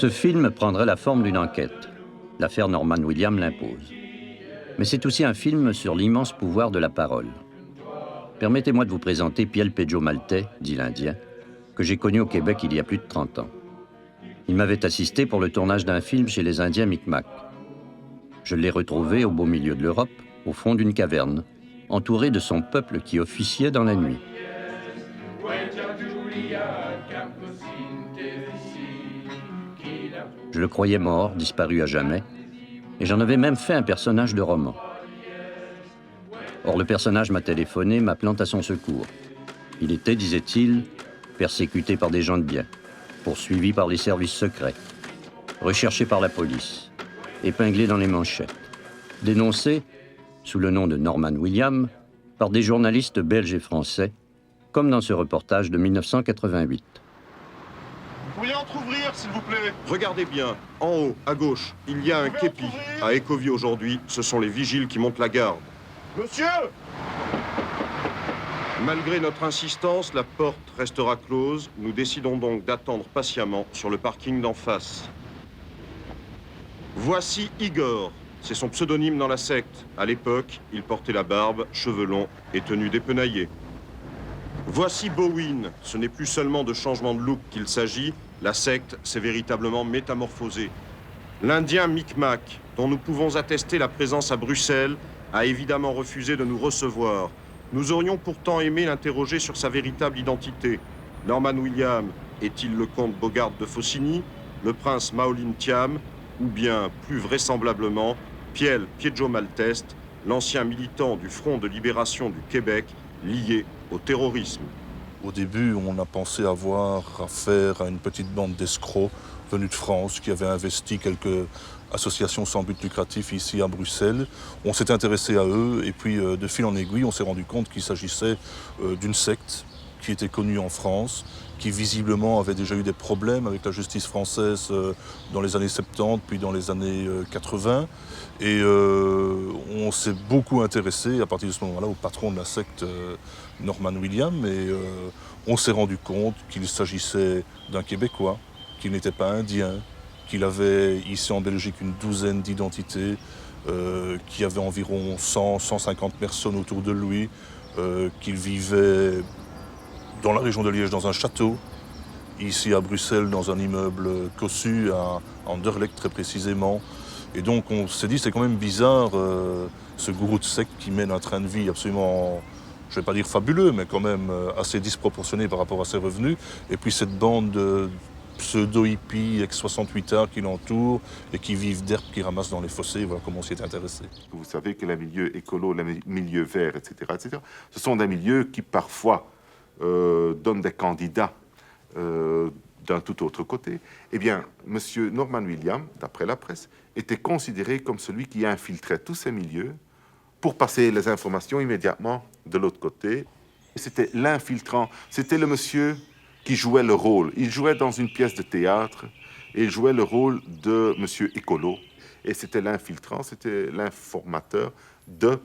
Ce film prendrait la forme d'une enquête. L'affaire Norman Williams l'impose. Mais c'est aussi un film sur l'immense pouvoir de la parole. Permettez-moi de vous présenter Piel Pedjo Maltais, dit l'Indien, que j'ai connu au Québec il y a plus de 30 ans. Il m'avait assisté pour le tournage d'un film chez les Indiens Micmac. Je l'ai retrouvé au beau milieu de l'Europe, au fond d'une caverne, entouré de son peuple qui officiait dans la nuit. Je le croyais mort, disparu à jamais, et j'en avais même fait un personnage de roman. Or, le personnage m'a téléphoné, m'appelant à son secours. Il était, disait-il, persécuté par des gens de bien, poursuivi par les services secrets, recherché par la police, épinglé dans les manchettes, dénoncé, sous le nom de Norman Williams, par des journalistes belges et français, comme dans ce reportage de 1988. Vous pourriez entrouvrir, s'il vous plaît? Regardez bien, en haut, à gauche, il y a un képi. À Écovie aujourd'hui, ce sont les vigiles qui montent la garde. Monsieur! Malgré notre insistance, la porte restera close. Nous décidons donc d'attendre patiemment sur le parking d'en face. Voici Igor. C'est son pseudonyme dans la secte. À l'époque, il portait la barbe, cheveux longs et tenue dépenaillée. Voici Bowen. Ce n'est plus seulement de changement de look qu'il s'agit. La secte s'est véritablement métamorphosée. L'Indien Micmac, dont nous pouvons attester la présence à Bruxelles, a évidemment refusé de nous recevoir. Nous aurions pourtant aimé l'interroger sur sa véritable identité. Norman Williams est-il le comte Bogart de Faucigny, le prince Maolin Thiam, ou bien, plus vraisemblablement, Piel Pedjo Maltais, l'ancien militant du Front de libération du Québec, lié au terrorisme. Au début, on a pensé avoir affaire à une petite bande d'escrocs venus de France qui avaient investi quelques associations sans but lucratif ici à Bruxelles. On s'est intéressé à eux et puis de fil en aiguille, on s'est rendu compte qu'il s'agissait d'une secte qui était connue en France, qui visiblement avait déjà eu des problèmes avec la justice française dans les années 70 puis dans les années 80. Et on s'est beaucoup intéressé à partir de ce moment-là au patron de la secte, Norman Williams, et on s'est rendu compte qu'il s'agissait d'un Québécois, qu'il n'était pas indien, qu'il avait ici en Belgique une douzaine d'identités, qu'il y avait environ 100-150 personnes autour de lui, qu'il vivait dans la région de Liège dans un château, ici à Bruxelles dans un immeuble cossu à Anderlecht très précisément. Et donc on s'est dit c'est quand même bizarre ce gourou de secte qui mène un train de vie absolument, je ne vais pas dire fabuleux, mais quand même assez disproportionné par rapport à ses revenus. Et puis cette bande de pseudo-hippies ex-68ards qui l'entourent et qui vivent d'herbes qui ramassent dans les fossés, voilà comment on s'y est intéressé. Vous savez que les milieux écolos, les milieux verts, etc., ce sont des milieux qui parfois donnent des candidats d'un tout autre côté. Eh bien, M. Norman Williams, d'après la presse, était considéré comme celui qui infiltrait tous ces milieux pour passer les informations immédiatement de l'autre côté. C'était l'infiltrant, c'était le monsieur qui jouait le rôle. Il jouait dans une pièce de théâtre et il jouait le rôle de monsieur écolo. Et c'était l'infiltrant, c'était l'informateur des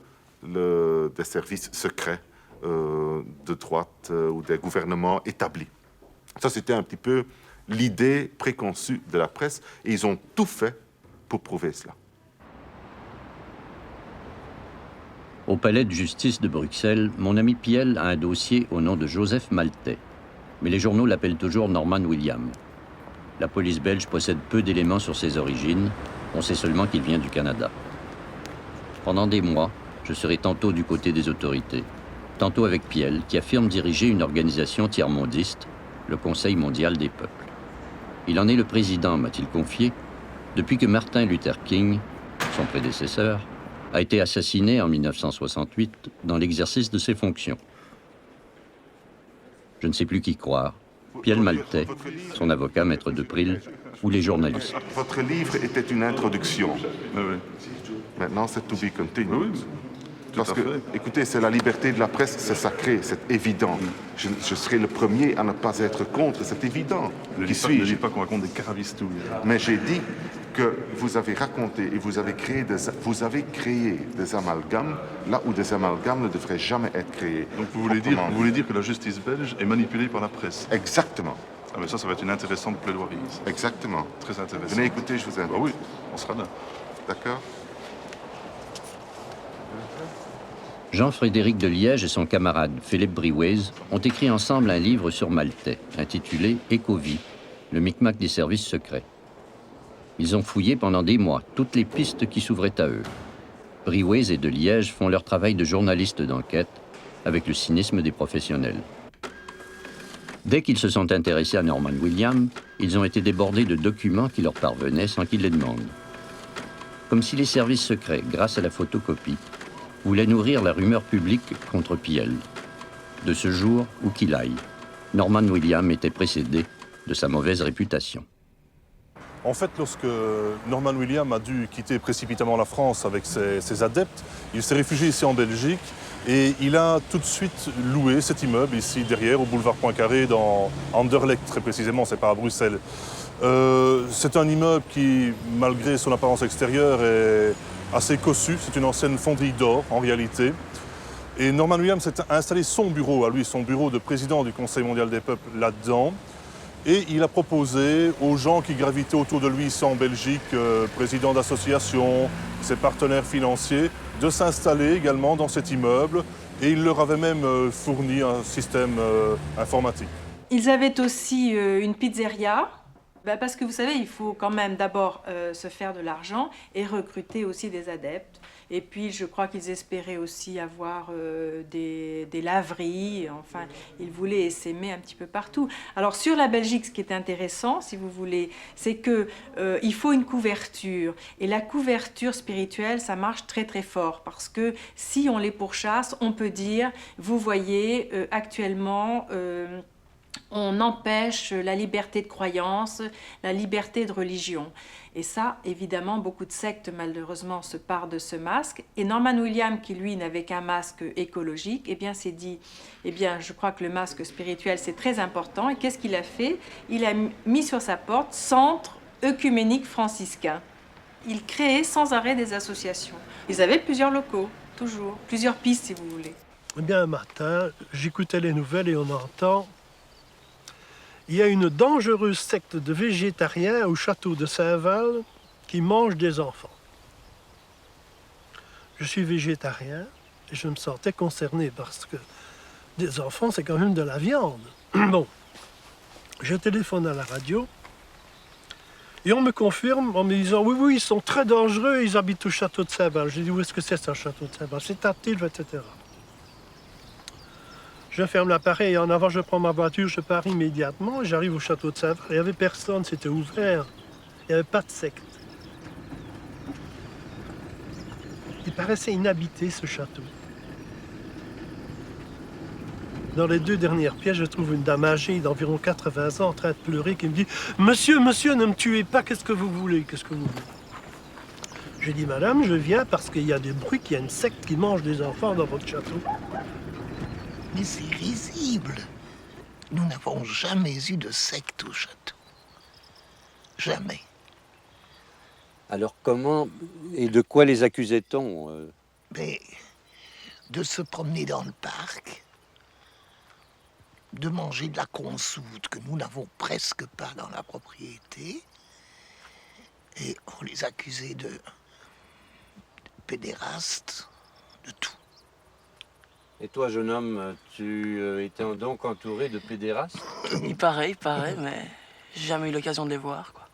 services secrets de droite ou des gouvernements établis. Ça, c'était un petit peu l'idée préconçue de la presse et ils ont tout fait pour prouver cela. Au palais de justice de Bruxelles, mon ami Piel a un dossier au nom de Joseph Maltais. Mais les journaux l'appellent toujours Norman Williams. La police belge possède peu d'éléments sur ses origines. On sait seulement qu'il vient du Canada. Pendant des mois, je serai tantôt du côté des autorités, tantôt avec Piel, qui affirme diriger une organisation tiers-mondiste, le Conseil mondial des peuples. Il en est le président, m'a-t-il confié, depuis que Martin Luther King, son prédécesseur, a été assassiné en 1968 dans l'exercice de ses fonctions. Je ne sais plus qui croire, Piel Maltais, son avocat, Maître Depril, ou les journalistes. Votre livre était une introduction. Maintenant, c'est to be continued. Parce que, écoutez, c'est la liberté de la presse, c'est sacré, c'est évident. Je serai le premier à ne pas être contre, c'est évident. Ne dis pas qu'on raconte des carabistouilles. Mais j'ai dit que vous avez raconté et vous avez créé des amalgames là où des amalgames ne devraient jamais être créés. Donc vous voulez dire que la justice belge est manipulée par la presse? Exactement. Ah mais ça va être une intéressante plaidoirie. Ça. Exactement. Très intéressant. Venez écouter, je vous invite. Ah oui, on sera là. D'accord. Jean-Frédéric de Liège et son camarade Philippe Briouez ont écrit ensemble un livre sur Maltais, intitulé Écovie, le micmac des services secrets. Ils ont fouillé pendant des mois toutes les pistes qui s'ouvraient à eux. Briouez et de Liège font leur travail de journalistes d'enquête avec le cynisme des professionnels. Dès qu'ils se sont intéressés à Norman Williams, ils ont été débordés de documents qui leur parvenaient sans qu'ils les demandent. Comme si les services secrets, grâce à la photocopie, voulaient nourrir la rumeur publique contre Piel. De ce jour, où qu'il aille, Norman Williams était précédé de sa mauvaise réputation. En fait, lorsque Norman Williams a dû quitter précipitamment la France avec ses adeptes, il s'est réfugié ici en Belgique et il a tout de suite loué cet immeuble ici derrière, au boulevard Poincaré, dans Anderlecht très précisément, c'est pas à Bruxelles. C'est un immeuble qui, malgré son apparence extérieure, est assez cossu. C'est une ancienne fonderie d'or en réalité. Et Norman Williams s'est installé son bureau, à lui, son bureau de président du Conseil mondial des peuples là-dedans. Et il a proposé aux gens qui gravitaient autour de lui ici en Belgique, présidents d'associations, ses partenaires financiers, de s'installer également dans cet immeuble. Et il leur avait même fourni un système informatique. Ils avaient aussi une pizzeria. Parce que vous savez, il faut quand même d'abord se faire de l'argent et recruter aussi des adeptes. Et puis, je crois qu'ils espéraient aussi avoir des laveries. Enfin, ils voulaient essaimer un petit peu partout. Alors, sur la Belgique, ce qui est intéressant, si vous voulez, c'est qu'il faut une couverture. Et la couverture spirituelle, ça marche très, très fort. Parce que si on les pourchasse, on peut dire, vous voyez, actuellement... on empêche la liberté de croyance, la liberté de religion. Et ça, évidemment, beaucoup de sectes, malheureusement, se parent de ce masque. Et Norman Williams, qui lui n'avait qu'un masque écologique, eh bien, s'est dit, eh bien, je crois que le masque spirituel, c'est très important. Et qu'est-ce qu'il a fait? Il a mis sur sa porte « Centre œcuménique franciscain ». Il créait sans arrêt des associations. Ils avaient plusieurs locaux, toujours, plusieurs pistes, si vous voulez. Eh bien, un matin, j'écoutais les nouvelles et on entend... Il y a une dangereuse secte de végétariens au château de Saint-Val qui mange des enfants. Je suis végétarien et je me sentais concerné parce que des enfants, c'est quand même de la viande. Bon, je téléphone à la radio et on me confirme en me disant « Oui, ils sont très dangereux, ils habitent au château de Saint-Val. » Je dis « Où est-ce que c'est, ce château de Saint-Val? C'est à Tilve, etc. » Je ferme l'appareil et en avant, je prends ma voiture, je pars immédiatement. J'arrive au château de Saint-Val. Il n'y avait personne, c'était ouvert. Il n'y avait pas de secte. Il paraissait inhabité, ce château. Dans les 2 dernières pièces, je trouve une dame âgée d'environ 80 ans en train de pleurer qui me dit « Monsieur, ne me tuez pas, qu'est-ce que vous voulez? Qu'est-ce que vous voulez ?» J'ai dit « Madame, je viens parce qu'il y a des bruits, qu'il y a une secte qui mange des enfants dans votre château. » Mais c'est risible. Nous n'avons jamais eu de secte au château. Jamais. Alors comment et de quoi les accusait-on Mais de se promener dans le parc, de manger de la consoude que nous n'avons presque pas dans la propriété, et on les accusait de pédérastes, de tout. Et toi, jeune homme, tu étais donc entouré de pédérastes? Il paraît, mais j'ai jamais eu l'occasion de les voir, quoi.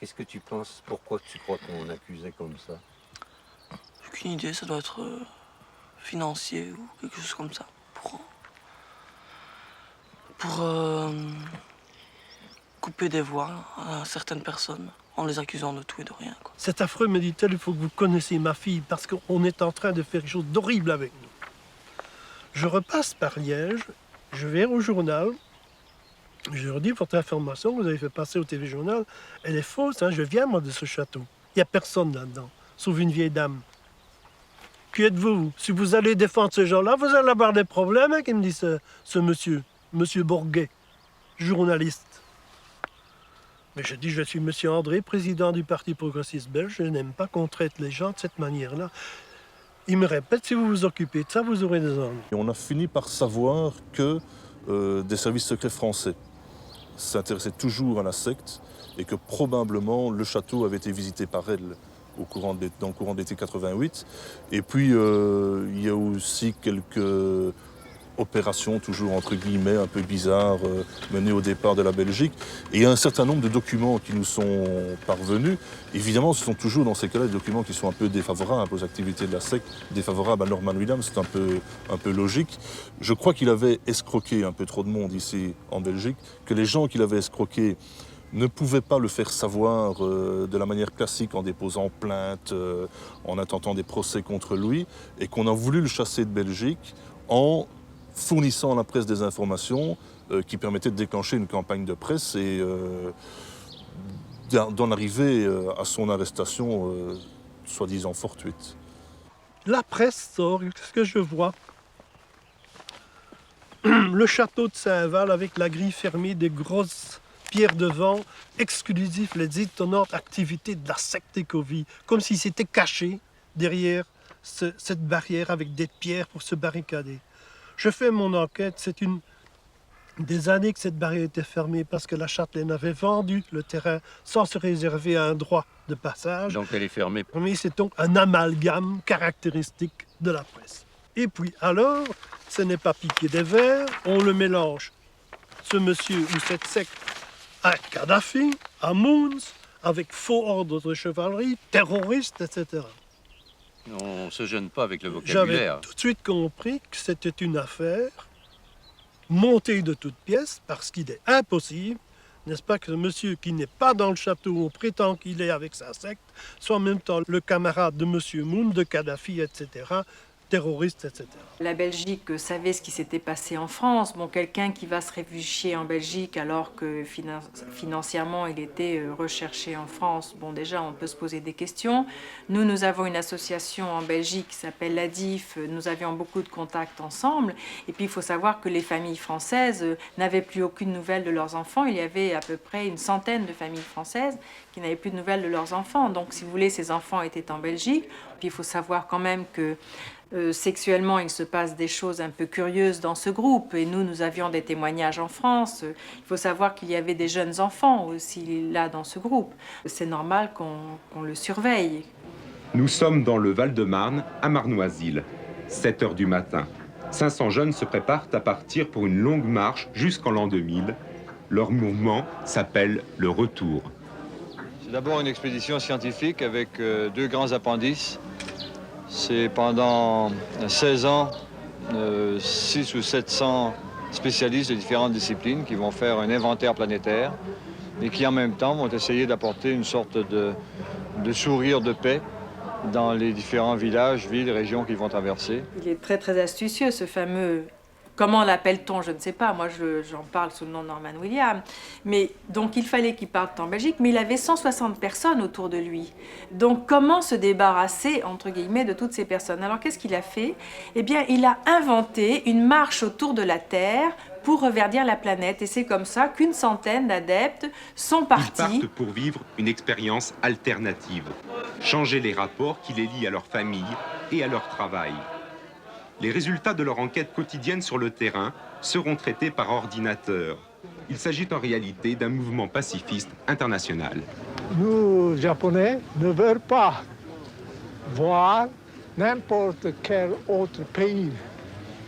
Qu'est-ce que tu penses? Pourquoi tu crois qu'on accusait comme ça? J'ai aucune idée, ça doit être financier ou quelque chose comme ça. Pour couper des voix à certaines personnes en les accusant de tout et de rien, quoi. C'est affreux, me dit-elle, il faut que vous connaissiez ma fille parce qu'on est en train de faire quelque chose d'horrible avec nous. Je repasse par Liège, je vais au journal, je leur dis, votre information que vous avez fait passer au TV Journal, elle est fausse, hein, je viens moi de ce château. Il n'y a personne là-dedans, sauf une vieille dame. Qui êtes-vous? Si vous allez défendre ces gens-là, vous allez avoir des problèmes, hein, qui me dit ce monsieur Bourguet, journaliste. Mais je dis, je suis monsieur André, président du Parti progressiste belge, je n'aime pas qu'on traite les gens de cette manière-là. Il me répète, si vous vous occupez de ça, vous aurez des ennuis. Et on a fini par savoir que des services secrets français s'intéressait toujours à la secte et que probablement le château avait été visité par elle dans le courant de l'été 88. Et puis il y a aussi quelques opérations, toujours entre guillemets, un peu bizarres, menées au départ de la Belgique. Et il y a un certain nombre de documents qui nous sont parvenus. Évidemment, ce sont toujours dans ces cas-là des documents qui sont un peu défavorables aux activités de la secte, défavorables à Norman Williams, c'est un peu logique. Je crois qu'il avait escroqué un peu trop de monde ici en Belgique, que les gens qu'il avait escroqués ne pouvaient pas le faire savoir de la manière classique en déposant plainte, en intentant des procès contre lui, et qu'on a voulu le chasser de Belgique en fournissant à la presse des informations qui permettaient de déclencher une campagne de presse et d'en arriver à son arrestation soi-disant fortuite. La presse sort, qu'est-ce que je vois? Le château de Saint-Val avec la grille fermée, des grosses pierres devant, exclusif les étonnantes activités de la secte Écovie, comme s'ils s'étaient cachés derrière cette barrière avec des pierres pour se barricader. Je fais mon enquête, c'est des années que cette barrière était fermée parce que la Châtelaine avait vendu le terrain sans se réserver un droit de passage. Donc elle est fermée. Mais c'est donc un amalgame caractéristique de la presse. Et puis alors, ce n'est pas piquer des vers, on le mélange, ce monsieur ou cette secte, à Kadhafi, à Moons, avec faux ordres de chevalerie, terroristes, etc. On ne se gêne pas avec le J'avais vocabulaire. tout de suite compris que c'était une affaire montée de toutes pièces parce qu'il est impossible, n'est-ce pas, que ce monsieur qui n'est pas dans le château, on prétend qu'il est avec sa secte, soit en même temps le camarade de monsieur Moon, de Kadhafi, etc., terroristes, etc. La Belgique savait ce qui s'était passé en France. Bon, quelqu'un qui va se réfugier en Belgique alors que financièrement il était recherché en France, bon déjà on peut se poser des questions. Nous avons une association en Belgique qui s'appelle l'ADIF, nous avions beaucoup de contacts ensemble. Et puis il faut savoir que les familles françaises n'avaient plus aucune nouvelle de leurs enfants. Il y avait à peu près une centaine de familles françaises qui n'avaient plus de nouvelles de leurs enfants. Donc si vous voulez, ces enfants étaient en Belgique. Puis il faut savoir quand même que sexuellement, il se passe des choses un peu curieuses dans ce groupe. Et nous avions des témoignages en France. Il faut savoir qu'il y avait des jeunes enfants aussi là dans ce groupe. C'est normal qu'on le surveille. Nous sommes dans le Val-de-Marne, à Marnoisille. 7 heures du matin. 500 jeunes se préparent à partir pour une longue marche jusqu'en l'an 2000. Leur mouvement s'appelle le Retour. C'est d'abord une expédition scientifique avec 2 grands appendices. C'est pendant 16 ans, 600 ou 700 spécialistes de différentes disciplines qui vont faire un inventaire planétaire et qui en même temps vont essayer d'apporter une sorte de sourire de paix dans les différents villages, villes, régions qu'ils vont traverser. Il est très très astucieux ce fameux... Comment l'appelle-t-on? Je ne sais pas. Moi, j'en parle sous le nom de Norman Williams. Mais donc, il fallait qu'il parte en Belgique, mais il avait 160 personnes autour de lui. Donc, comment se débarrasser, entre guillemets, de toutes ces personnes? Alors, qu'est-ce qu'il a fait? Eh bien, il a inventé une marche autour de la Terre pour reverdir la planète. Et c'est comme ça qu'une centaine d'adeptes sont partis. Ils partent pour vivre une expérience alternative. Changer les rapports qui les lient à leur famille et à leur travail. Les résultats de leur enquête quotidienne sur le terrain seront traités par ordinateur. Il s'agit en réalité d'un mouvement pacifiste international. Nous, Japonais, ne veulent pas voir n'importe quel autre pays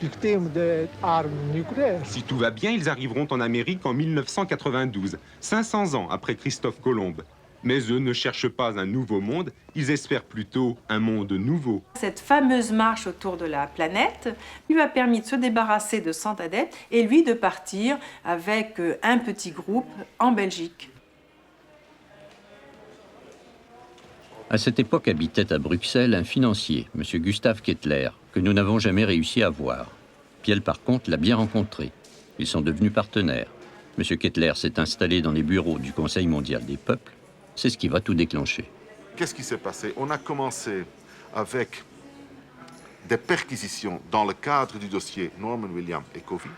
victime d'armes nucléaires. Si tout va bien, ils arriveront en Amérique en 1992, 500 ans après Christophe Colomb. Mais eux ne cherchent pas un nouveau monde, ils espèrent plutôt un monde nouveau. Cette fameuse marche autour de la planète lui a permis de se débarrasser de 100 adeptes et lui de partir avec un petit groupe en Belgique. À cette époque habitait à Bruxelles un financier, M. Gustave Kettler, que nous n'avons jamais réussi à voir. Piel, par contre, l'a bien rencontré. Ils sont devenus partenaires. M. Kettler s'est installé dans les bureaux du Conseil mondial des peuples. C'est ce qui va tout déclencher. Qu'est-ce qui s'est passé? On a commencé avec des perquisitions dans le cadre du dossier Norman Williams et Covey.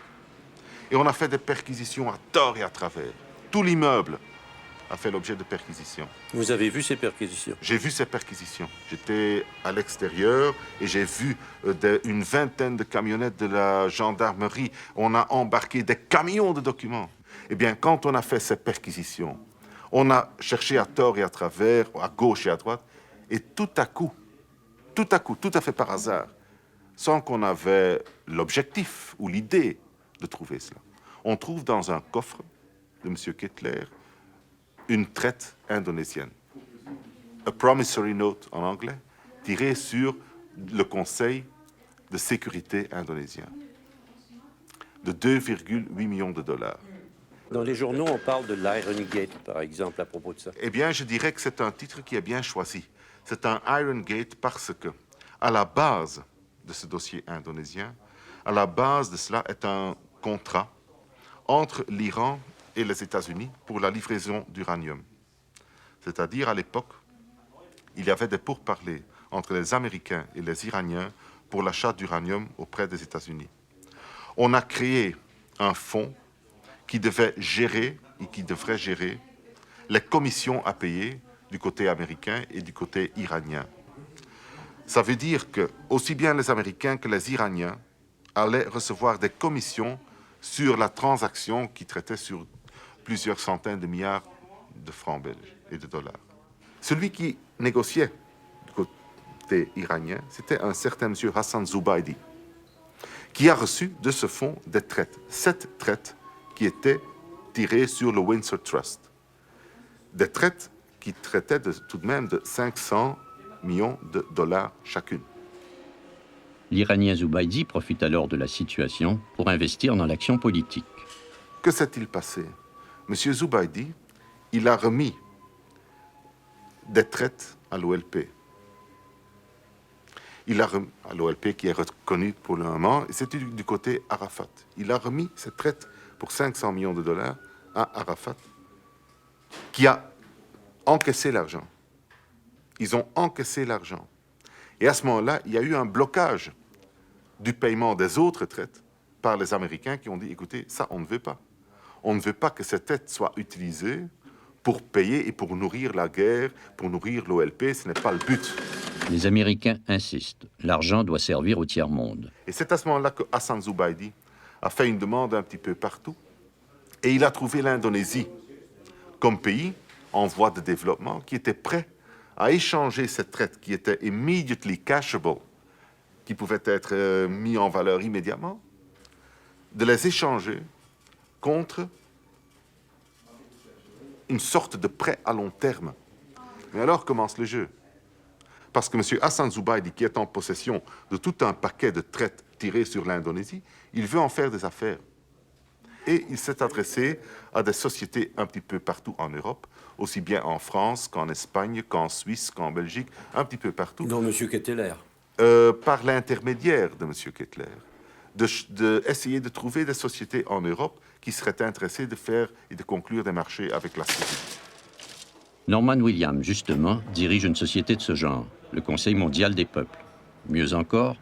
Et on a fait des perquisitions à tort et à travers. Tout l'immeuble a fait l'objet de perquisitions. Vous avez vu ces perquisitions? J'ai vu ces perquisitions. J'étais à l'extérieur et j'ai vu une vingtaine de camionnettes de la gendarmerie. On a embarqué des camions de documents. Eh bien, quand on a fait ces perquisitions, on a cherché à tort et à travers, à gauche et à droite, et tout à coup, tout à fait par hasard, sans qu'on avait l'objectif ou l'idée de trouver cela, on trouve dans un coffre de M. Kettler une traite indonésienne. A promissory note en anglais, tiré sur le Conseil de sécurité indonésien, de 2,8 millions de dollars. Dans les journaux, on parle de l'Iron Gate, par exemple, à propos de ça. Eh bien, je dirais que c'est un titre qui est bien choisi. C'est un Iron Gate parce que, à la base de ce dossier indonésien, à la base de cela est un contrat entre l'Iran et les États-Unis pour la livraison d'uranium. C'est-à-dire, à l'époque, il y avait des pourparlers entre les Américains et les Iraniens pour l'achat d'uranium auprès des États-Unis. On a créé un fonds qui devait gérer et qui devrait gérer les commissions à payer du côté américain et du côté iranien. Ça veut dire que aussi bien les Américains que les Iraniens allaient recevoir des commissions sur la transaction qui traitait sur plusieurs centaines de milliards de francs belges et de dollars. Celui qui négociait du côté iranien, c'était un certain monsieur Hassan Zubaydi, qui a reçu de ce fonds des traites, 7 traites qui étaient tirées sur le Windsor Trust. Des traites qui traitaient tout de même de 500 millions de dollars chacune. L'Iranien Zubaydi profite alors de la situation pour investir dans l'action politique. Que s'est-il passé? Monsieur Zubaydi, il a remis des traites à l'OLP. Il a remis à l'OLP qui est reconnu pour le moment, et c'était du côté Arafat. Il a remis ces traites pour 500 millions de dollars à Arafat, qui a encaissé l'argent. Ils ont encaissé l'argent. Et à ce moment-là, il y a eu un blocage du paiement des autres traites par les Américains qui ont dit, écoutez, ça, on ne veut pas. On ne veut pas que ces traites soient utilisées pour payer et pour nourrir la guerre, pour nourrir l'OLP, ce n'est pas le but. Les Américains insistent. L'argent doit servir au tiers-monde. Et c'est à ce moment-là que Hassan Zubaydi a fait une demande un petit peu partout. Et il a trouvé l'Indonésie comme pays en voie de développement qui était prêt à échanger cette traite qui était immediately cashable, qui pouvait être mis en valeur immédiatement, de les échanger contre une sorte de prêt à long terme. Mais alors commence le jeu. Parce que M. Hassan Zubaydi, qui est en possession de tout un paquet de traites tirées sur l'Indonésie, il veut en faire des affaires. Et il s'est adressé à des sociétés un petit peu partout en Europe, aussi bien en France qu'en Espagne, qu'en Suisse, qu'en Belgique, un petit peu partout. Dont M. Kettler. Par l'intermédiaire de M. Kettler, d'essayer de trouver des sociétés en Europe qui seraient intéressées de faire et de conclure des marchés avec la Syrie. Norman Williams, justement, dirige une société de ce genre, le Conseil mondial des peuples. Mieux encore,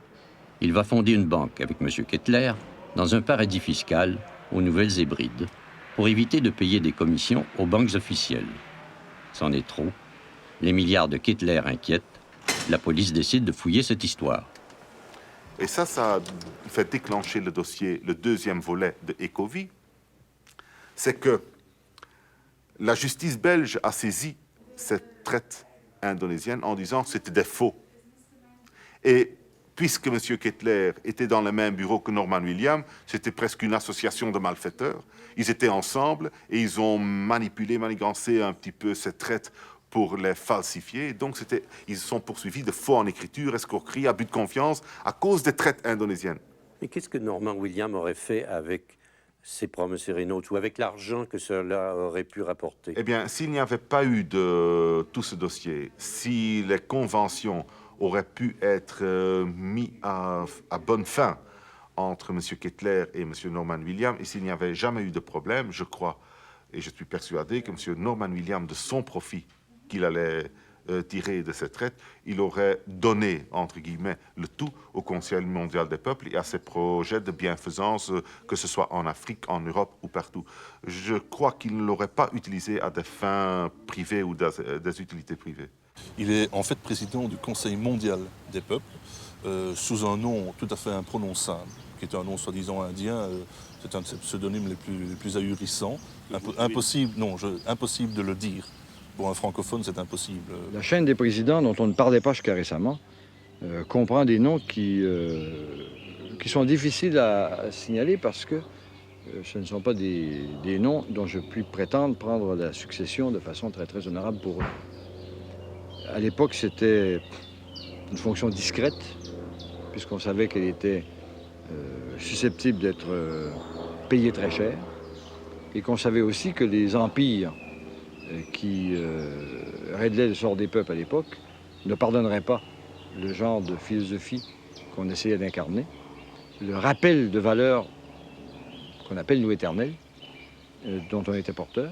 il va fonder une banque avec M. Kettler dans un paradis fiscal aux Nouvelles-Hébrides pour éviter de payer des commissions aux banques officielles. C'en est trop. Les milliards de Kettler inquiètent. La police décide de fouiller cette histoire. Et ça a fait déclencher le dossier, le deuxième volet de Ecovie. C'est que la justice belge a saisi cette traite indonésienne en disant que c'était des faux. Et puisque M. Kettler était dans le même bureau que Norman Williams, c'était presque une association de malfaiteurs. Ils étaient ensemble et ils ont manipulé, manigancé un petit peu cette traite pour les falsifier. Donc, ils sont poursuivis de faux en écriture, escroquerie, abus de confiance, à cause des traites indonésiennes. Mais qu'est-ce que Norman Williams aurait fait avec ces promissory notes ou avec l'argent que cela aurait pu rapporter? Eh bien, s'il n'y avait pas eu de tout ce dossier, si les conventions auraient pu être mises à bonne fin entre M. Kettler et M. Norman Williams, et s'il n'y avait jamais eu de problème, je crois, et je suis persuadé que M. Norman Williams, de son profit qu'il allait tirer de cette traite, il aurait donné, entre guillemets, le tout au Conseil mondial des peuples et à ses projets de bienfaisance, que ce soit en Afrique, en Europe ou partout. Je crois qu'il ne l'aurait pas utilisé à des fins privées ou des utilités privées. Il est en fait président du Conseil mondial des peuples, sous un nom tout à fait imprononçable, qui est un nom soi-disant indien, c'est un de ses pseudonymes les plus ahurissants. Impossible de le dire. Pour un francophone, c'est impossible. La chaîne des présidents, dont on ne parlait pas jusqu'à récemment, comprend des noms qui sont difficiles à signaler parce que ce ne sont pas des noms dont je puis prétendre prendre la succession de façon très, très honorable pour eux. À l'époque, c'était une fonction discrète, puisqu'on savait qu'elle était susceptible d'être payée très cher, et qu'on savait aussi que les empires qui réglaient le sort des peuples à l'époque ne pardonneraient pas le genre de philosophie qu'on essayait d'incarner, le rappel de valeurs qu'on appelle nous éternelles, dont on était porteur.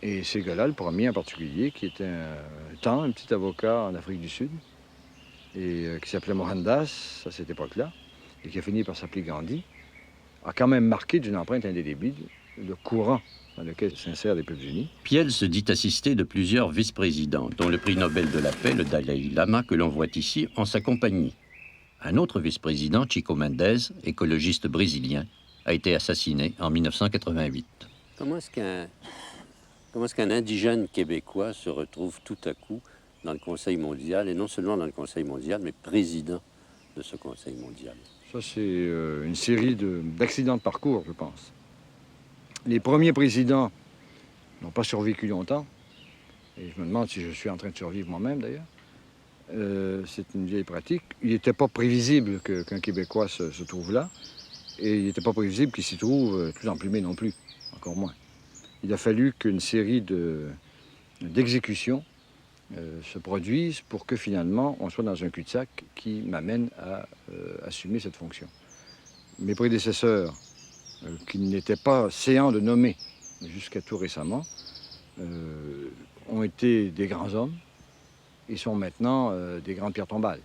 Et ces gars-là, le premier en particulier, qui était un petit avocat en Afrique du Sud, et qui s'appelait Mohandas à cette époque-là, et qui a fini par s'appeler Gandhi, a quand même marqué d'une empreinte indélébile le courant dans lequel s'insèrent les peuples unis. Piel se dit assisté de plusieurs vice-présidents, dont le prix Nobel de la paix, le Dalai Lama, que l'on voit ici, en sa compagnie. Un autre vice-président, Chico Mendes, écologiste brésilien, a été assassiné en 1988. Comment est-ce qu'un indigène québécois se retrouve tout à coup dans le Conseil mondial, et non seulement dans le Conseil mondial, mais président de ce Conseil mondial? Ça, c'est une série d'accidents de parcours, je pense. Les premiers présidents n'ont pas survécu longtemps, et je me demande si je suis en train de survivre moi-même, d'ailleurs. C'est une vieille pratique. Il n'était pas prévisible qu'un Québécois se trouve là, et il n'était pas prévisible qu'il s'y trouve tout emplumé non plus, encore moins. Il a fallu qu'une série d'exécutions se produisent pour que finalement on soit dans un cul-de-sac qui m'amène à assumer cette fonction. Mes prédécesseurs, qui n'étaient pas séants de nommer jusqu'à tout récemment, ont été des grands hommes. Ils sont maintenant des grandes pierres tombales.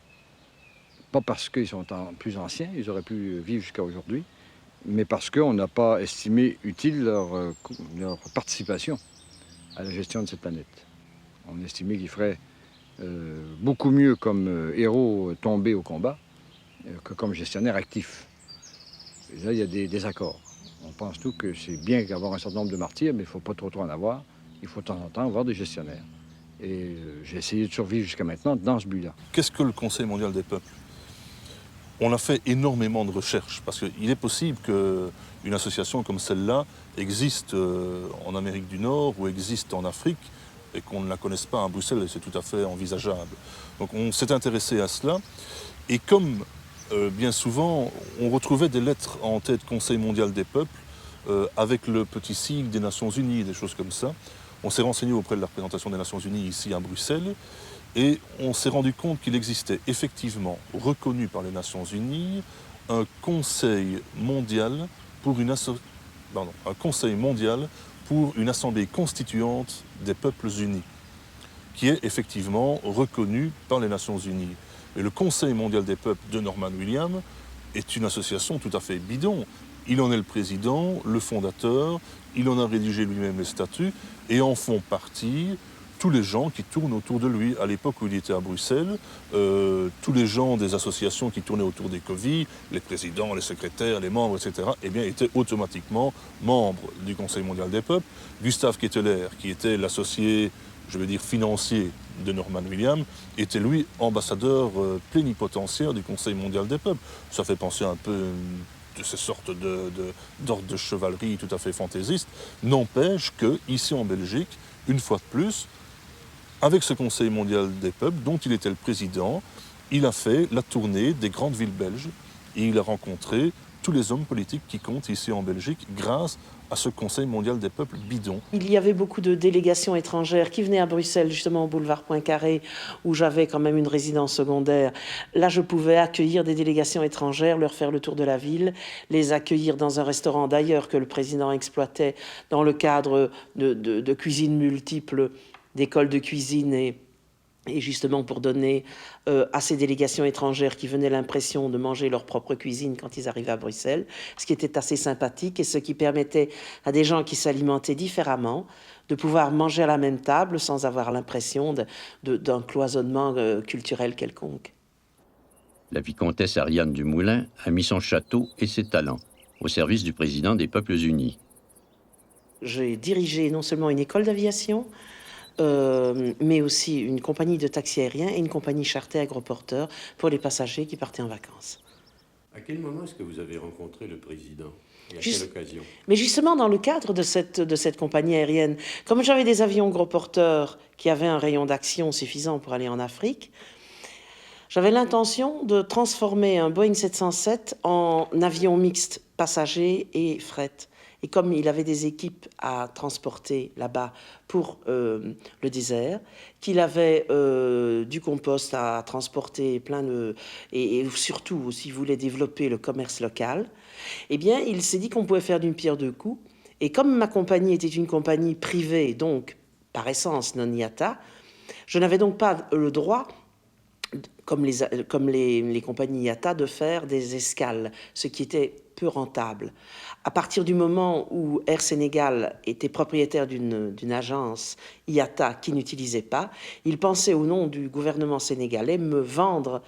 Pas parce qu'ils sont plus anciens, ils auraient pu vivre jusqu'à aujourd'hui, mais parce qu'on n'a pas estimé utile leur participation à la gestion de cette planète. On estimait qu'ils feraient beaucoup mieux comme héros tombés au combat que comme gestionnaires actifs. Et là, il y a des désaccords. On pense tous que c'est bien d'avoir un certain nombre de martyrs, mais il ne faut pas trop en avoir. Il faut de temps en temps avoir des gestionnaires. Et j'ai essayé de survivre jusqu'à maintenant dans ce but-là. Qu'est-ce que le Conseil mondial des peuples? On a fait énormément de recherches, parce qu'il est possible qu'une association comme celle-là existe en Amérique du Nord ou existe en Afrique et qu'on ne la connaisse pas à Bruxelles, et c'est tout à fait envisageable. Donc on s'est intéressé à cela, et comme bien souvent, on retrouvait des lettres en tête Conseil mondial des peuples avec le petit sigle des Nations Unies, des choses comme ça. On s'est renseigné auprès de la représentation des Nations Unies ici à Bruxelles, et on s'est rendu compte qu'il existait effectivement, reconnu par les Nations Unies, un Conseil mondial pour une assemblée constituante des peuples unis, qui est effectivement reconnu par les Nations Unies. Et le Conseil mondial des peuples de Norman Williams est une association tout à fait bidon. Il en est le président, le fondateur, il en a rédigé lui-même les statuts, et en font partie tous les gens qui tournent autour de lui. À l'époque où il était à Bruxelles, tous les gens des associations qui tournaient autour des Covid, les présidents, les secrétaires, les membres, etc., eh bien, étaient automatiquement membres du Conseil mondial des peuples. Gustave Ketteler, qui était l'associé, je vais dire financier, de Norman Williams, était lui ambassadeur plénipotentiaire du Conseil mondial des peuples. Ça fait penser un peu de ces sortes d'ordres de chevalerie tout à fait fantaisistes. N'empêche qu'ici en Belgique, une fois de plus, avec ce Conseil mondial des peuples, dont il était le président, il a fait la tournée des grandes villes belges et il a rencontré tous les hommes politiques qui comptent ici en Belgique grâce à ce Conseil mondial des peuples bidon. Il y avait beaucoup de délégations étrangères qui venaient à Bruxelles, justement au boulevard Poincaré, où j'avais quand même une résidence secondaire. Là, je pouvais accueillir des délégations étrangères, leur faire le tour de la ville, les accueillir dans un restaurant d'ailleurs que le président exploitait dans le cadre de cuisine multiples, d'écoles de cuisine et justement pour donner à ces délégations étrangères qui venaient l'impression de manger leur propre cuisine quand ils arrivaient à Bruxelles, ce qui était assez sympathique et ce qui permettait à des gens qui s'alimentaient différemment de pouvoir manger à la même table sans avoir l'impression d'un cloisonnement culturel quelconque. La vicomtesse Ariane Dumoulin a mis son château et ses talents au service du président des Peuples Unis. J'ai dirigé non seulement une école d'aviation, mais aussi une compagnie de taxi aérien et une compagnie charter agroporteur pour les passagers qui partaient en vacances. À quel moment est-ce que vous avez rencontré le président et à quelle occasion? Mais justement, dans le cadre de cette compagnie aérienne, comme j'avais des avions gros porteurs qui avaient un rayon d'action suffisant pour aller en Afrique, j'avais l'intention de transformer un Boeing 707 en avion mixte, passagers et fret. Et comme il avait des équipes à transporter là-bas pour le désert, qu'il avait du compost à transporter, et surtout, s'il voulait développer le commerce local, eh bien, il s'est dit qu'on pouvait faire d'une pierre deux coups. Et comme ma compagnie était une compagnie privée, donc par essence non IATA, je n'avais donc pas le droit, comme les compagnies IATA, de faire des escales, ce qui était peu rentable. À partir du moment où Air Sénégal était propriétaire d'une agence IATA qui n'utilisait pas, il pensait au nom du gouvernement sénégalais me vendre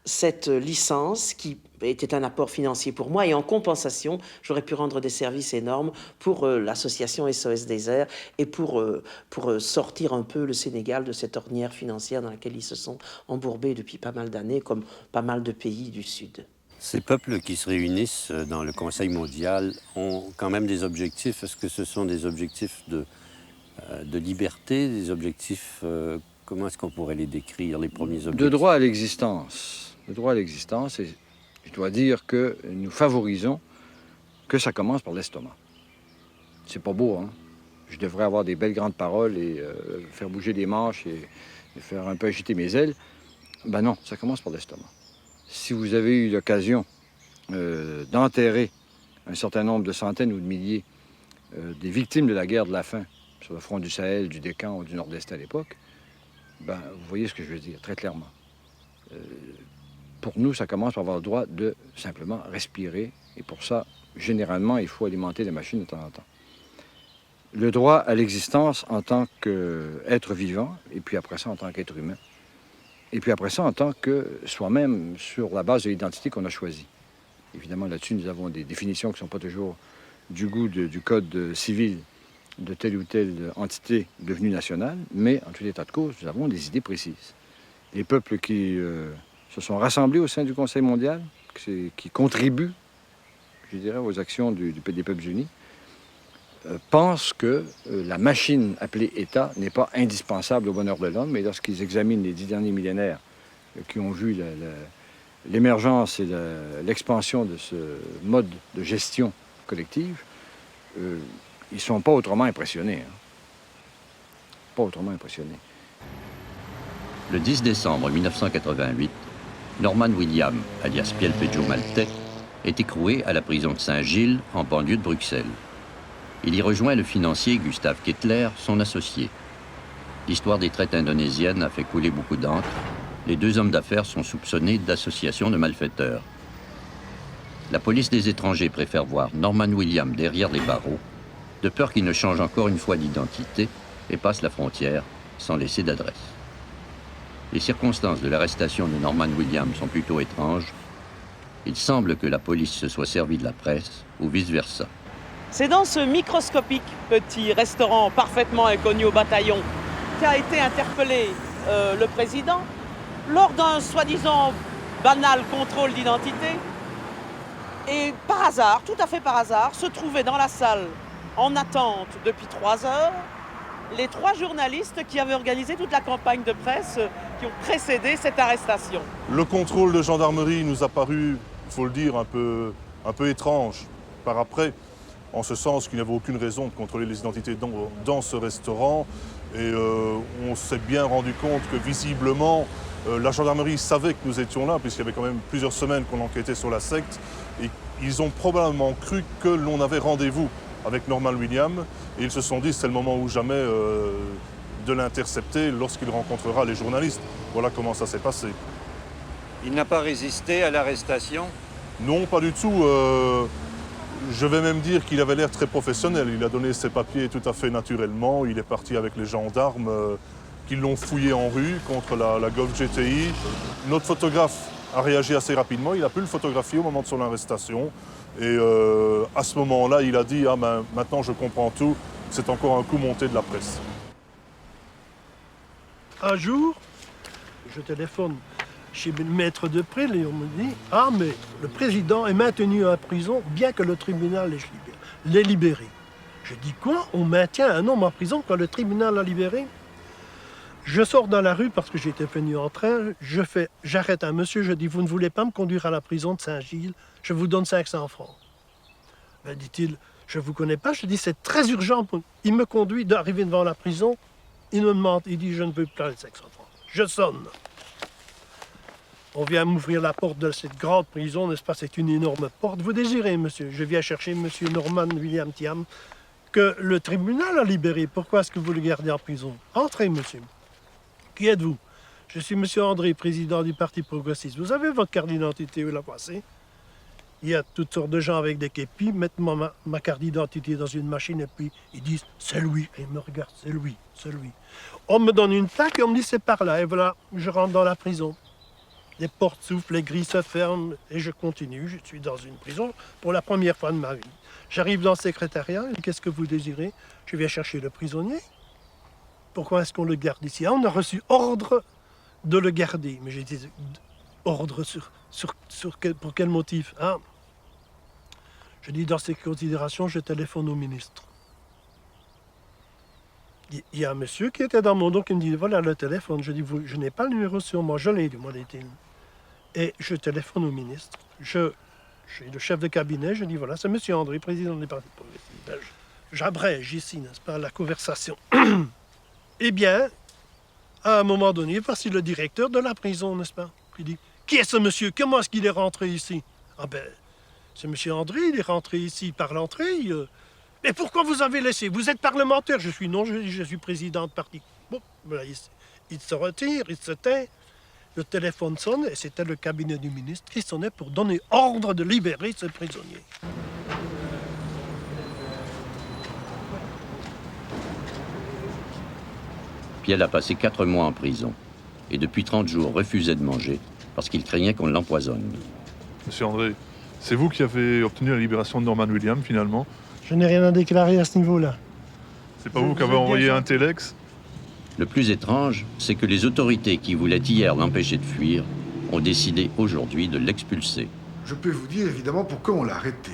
cette licence qui était un apport financier pour moi, et en compensation, j'aurais pu rendre des services énormes pour l'association SOS Désert et pour sortir un peu le Sénégal de cette ornière financière dans laquelle ils se sont embourbés depuis pas mal d'années, comme pas mal de pays du Sud. Ces peuples qui se réunissent dans le Conseil mondial ont quand même des objectifs. Est-ce que ce sont des objectifs de liberté, des objectifs... comment est-ce qu'on pourrait les décrire, les premiers objectifs? De droit à l'existence. Le droit à l'existence, et je dois dire que nous favorisons que ça commence par l'estomac. C'est pas beau, hein? Je devrais avoir des belles grandes paroles et faire bouger les manches et faire un peu agiter mes ailes. Ben non, ça commence par l'estomac. Si vous avez eu l'occasion d'enterrer un certain nombre de centaines ou de milliers des victimes de la guerre de la faim sur le front du Sahel, du Décan ou du Nord-Est à l'époque, ben, vous voyez ce que je veux dire, très clairement. Pour nous, ça commence par avoir le droit de simplement respirer. Et pour ça, généralement, il faut alimenter les machines de temps en temps. Le droit à l'existence en tant qu'être vivant, et puis après ça, en tant qu'être humain. Et puis après ça, en tant que soi-même, sur la base de l'identité qu'on a choisie. Évidemment, là-dessus, nous avons des définitions qui ne sont pas toujours du goût du code civil de telle ou telle entité devenue nationale, mais en tout état de cause, nous avons des idées précises. Les peuples qui se sont rassemblés au sein du Conseil mondial, qui contribuent, je dirais, aux actions des Peuples unis, pensent que la machine appelée État n'est pas indispensable au bonheur de l'homme, et lorsqu'ils examinent les 10 derniers millénaires qui ont vu l'émergence et l'expansion de ce mode de gestion collective, ils ne sont pas autrement impressionnés. Hein. Pas autrement impressionnés. Le 10 décembre 1988, Norman William, alias Pielpeggio Maltais, est écroué à la prison de Saint-Gilles, en banlieue de Bruxelles. Il y rejoint le financier Gustave Kettler, son associé. L'histoire des traites indonésiennes a fait couler beaucoup d'encre. Les deux hommes d'affaires sont soupçonnés d'association de malfaiteurs. La police des étrangers préfère voir Norman William derrière les barreaux, de peur qu'il ne change encore une fois d'identité et passe la frontière sans laisser d'adresse. Les circonstances de l'arrestation de Norman William sont plutôt étranges. Il semble que la police se soit servie de la presse, ou vice-versa. C'est dans ce microscopique petit restaurant parfaitement inconnu au bataillon qu'a été interpellé le président lors d'un soi-disant banal contrôle d'identité. Et par hasard, tout à fait par hasard, se trouvaient dans la salle en attente depuis 3 heures les 3 journalistes qui avaient organisé toute la campagne de presse qui ont précédé cette arrestation. Le contrôle de gendarmerie nous a paru, il faut le dire, un peu étrange par après, en ce sens qu'il n'y avait aucune raison de contrôler les identités dans ce restaurant. Et on s'est bien rendu compte que visiblement, la gendarmerie savait que nous étions là, puisqu'il y avait quand même plusieurs semaines qu'on enquêtait sur la secte. Et ils ont probablement cru que l'on avait rendez-vous avec Norman William. Et ils se sont dit, c'est le moment ou jamais de l'intercepter lorsqu'il rencontrera les journalistes. Voilà comment ça s'est passé. Il n'a pas résisté à l'arrestation? Non, pas du tout. Je vais même dire qu'il avait l'air très professionnel. Il a donné ses papiers tout à fait naturellement. Il est parti avec les gendarmes qui l'ont fouillé en rue contre la Golf GTI. Notre photographe a réagi assez rapidement. Il a pu le photographier au moment de son arrestation. Et à ce moment-là, il a dit « Ah ben, maintenant je comprends tout, c'est encore un coup monté de la presse ». Un jour, je téléphone chez le maître de Pril et on me dit « Ah, mais le président est maintenu en prison bien que le tribunal l'ait libéré. » Je dis « Quoi? On maintient un homme en prison quand le tribunal l'a libéré ?» Je sors dans la rue parce que j'étais venu en train, j'arrête un monsieur, je dis « Vous ne voulez pas me conduire à la prison de Saint-Gilles? Je vous donne 500 francs. » Ben, dit-il « Je ne vous connais pas. » Je dis « C'est très urgent. » Il me conduit d'arriver devant la prison. Il me demande, il dit « Je ne veux pas les 500 francs. » Je sonne. On vient m'ouvrir la porte de cette grande prison, n'est-ce pas? C'est une énorme porte. Vous désirez, monsieur? Je viens chercher monsieur Norman William Thiam, que le tribunal a libéré. Pourquoi est-ce que vous le gardez en prison? Entrez, monsieur. Qui êtes-vous? Je suis monsieur André, président du Parti progressiste. Vous avez votre carte d'identité, où la passez? Il y a toutes sortes de gens avec des képis, mettent ma carte d'identité dans une machine et puis ils disent « c'est lui ». Et ils me regardent « c'est lui, c'est lui ». On me donne une plaque et on me dit « c'est par là ». Et voilà, je rentre dans la prison. Les portes s'ouvrent, les grilles se ferment et je continue. Je suis dans une prison pour la première fois de ma vie. J'arrive dans le secrétariat et qu'est-ce que vous désirez? Je viens chercher le prisonnier. Pourquoi est-ce qu'on le garde ici? Ah, on a reçu ordre de le garder. Mais j'ai dit ordre pour quel motif? Ah. Je dis dans ces considérations, je téléphone au ministre. Il y a un monsieur qui était dans mon dos qui me dit voilà le téléphone. Je dis je n'ai pas le numéro sur moi, je l'ai, dit-il. Et je téléphone au ministre. Je suis le chef de cabinet, je dis voilà, c'est monsieur André, président des partis progressistes belges. J'abrège ici, n'est-ce pas, la conversation. Eh bien, à un moment donné, voici le directeur de la prison, n'est-ce pas? Il dit qui est ce monsieur? Comment est-ce qu'il est rentré ici? Ah ben, c'est monsieur André, il est rentré ici par l'entrée. Mais pourquoi vous avez laissé? Vous êtes parlementaire? Je suis non, je suis président de parti. Bon, voilà, il se retire, il se tait. Le téléphone sonne et c'était le cabinet du ministre qui sonnait pour donner ordre de libérer ce prisonnier. Piel a passé 4 mois en prison et depuis 30 jours refusait de manger parce qu'il craignait qu'on l'empoisonne. Monsieur André, c'est vous qui avez obtenu la libération de Norman William, finalement? Je n'ai rien à déclarer à ce niveau-là. C'est pas vous qui avez envoyé un téléx? Le plus étrange, c'est que les autorités qui voulaient hier l'empêcher de fuir ont décidé aujourd'hui de l'expulser. Je peux vous dire évidemment pourquoi on l'a arrêté.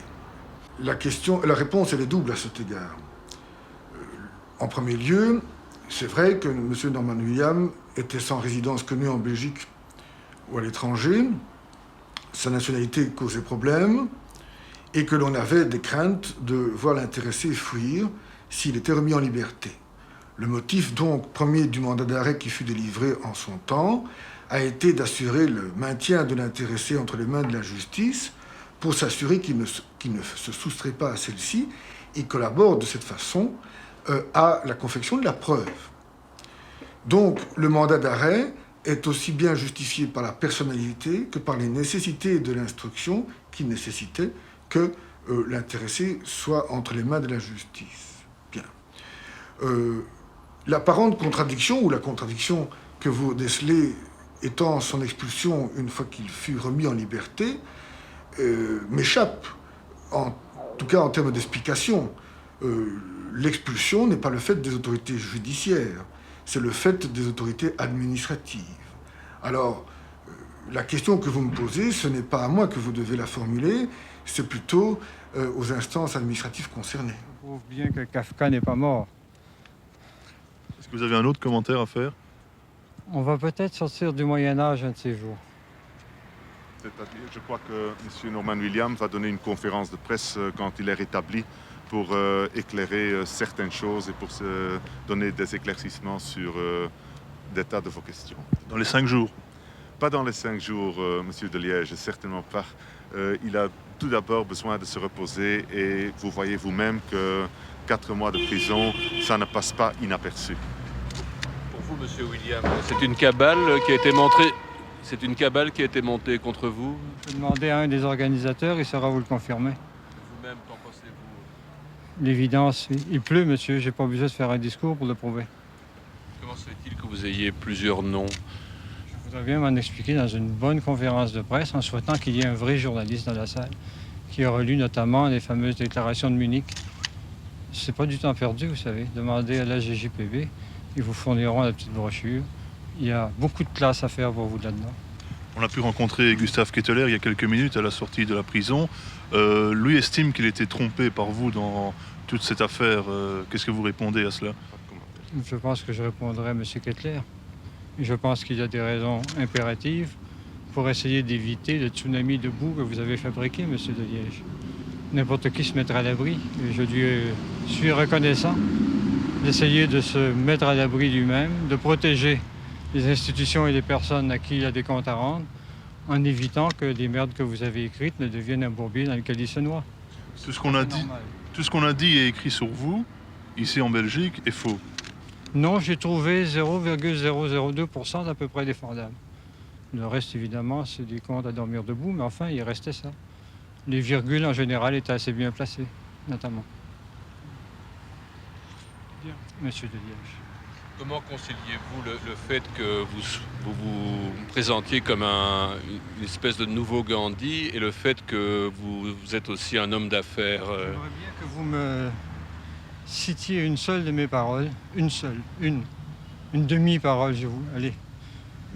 La réponse, elle est double à cet égard. En premier lieu, c'est vrai que M. Norman William était sans résidence connue en Belgique ou à l'étranger. Sa nationalité causait problème et que l'on avait des craintes de voir l'intéressé fuir s'il était remis en liberté. Le motif donc premier du mandat d'arrêt qui fut délivré en son temps a été d'assurer le maintien de l'intéressé entre les mains de la justice pour s'assurer qu'il ne se soustrait pas à celle-ci et collabore de cette façon à la confection de la preuve. Donc le mandat d'arrêt est aussi bien justifié par la personnalité que par les nécessités de l'instruction qui nécessitaient que l'intéressé soit entre les mains de la justice. Bien. L'apparente contradiction, ou la contradiction que vous décelez étant son expulsion une fois qu'il fut remis en liberté, m'échappe, en tout cas en termes d'explication. L'expulsion n'est pas le fait des autorités judiciaires, c'est le fait des autorités administratives. Alors, la question que vous me posez, ce n'est pas à moi que vous devez la formuler, c'est plutôt aux instances administratives concernées. Je trouve bien que Kafka n'est pas mort. Est-ce que vous avez un autre commentaire à faire? On va peut-être sortir du Moyen-Âge un de ces jours. C'est-à-dire, je crois que M. Norman William va donner une conférence de presse quand il est rétabli pour éclairer certaines choses et pour se donner des éclaircissements sur des tas de vos questions. Dans les 5 jours? Pas dans les 5 jours, M. de Liège, certainement pas. Il a tout d'abord besoin de se reposer et vous voyez vous-même que 4 mois de prison, ça ne passe pas inaperçu. Pour vous, M. William, c'est une cabale qui a été montrée. C'est une cabale qui a été montée contre vous? Je vais demander à un des organisateurs, il saura vous le confirmer. Vous-même, qu'en pensez-vous? L'évidence, il pleut, monsieur, j'ai pas besoin de faire un discours pour le prouver. Comment se fait-il que vous ayez plusieurs noms? Je voudrais bien m'en expliquer dans une bonne conférence de presse en souhaitant qu'il y ait un vrai journaliste dans la salle qui a relu notamment les fameuses déclarations de Munich. C'est pas du temps perdu, vous savez. Demandez à la GJPB, ils vous fourniront la petite brochure. Il y a beaucoup de classes à faire pour vous là-dedans. On a pu rencontrer Gustave Ketteler il y a quelques minutes à la sortie de la prison. Lui estime qu'il était trompé par vous dans toute cette affaire. Qu'est-ce que vous répondez à cela? Je pense que je répondrai à M. Ketteler. Je pense qu'il y a des raisons impératives pour essayer d'éviter le tsunami de boue que vous avez fabriqué, M. de Liège. N'importe qui se mettra à l'abri. Et je lui suis reconnaissant d'essayer de se mettre à l'abri lui-même, de protéger les institutions et les personnes à qui il a des comptes à rendre, en évitant que les merdes que vous avez écrites ne deviennent un bourbier dans lequel il se noie. Tout ce qu'on a dit et écrit sur vous, ici en Belgique, est faux. Non, j'ai trouvé 0,002% d'à peu près défendable. Le reste, évidemment, c'est des comptes à dormir debout, mais enfin, il restait ça. Les virgules, en général, étaient assez bien placées, notamment. Bien, Monsieur de Liège. Comment conciliez-vous le fait que vous présentiez comme une espèce de nouveau Gandhi et le fait que vous êtes aussi un homme d'affaires J'aimerais bien que vous me citiez une seule de mes paroles, une demi-parole, allez,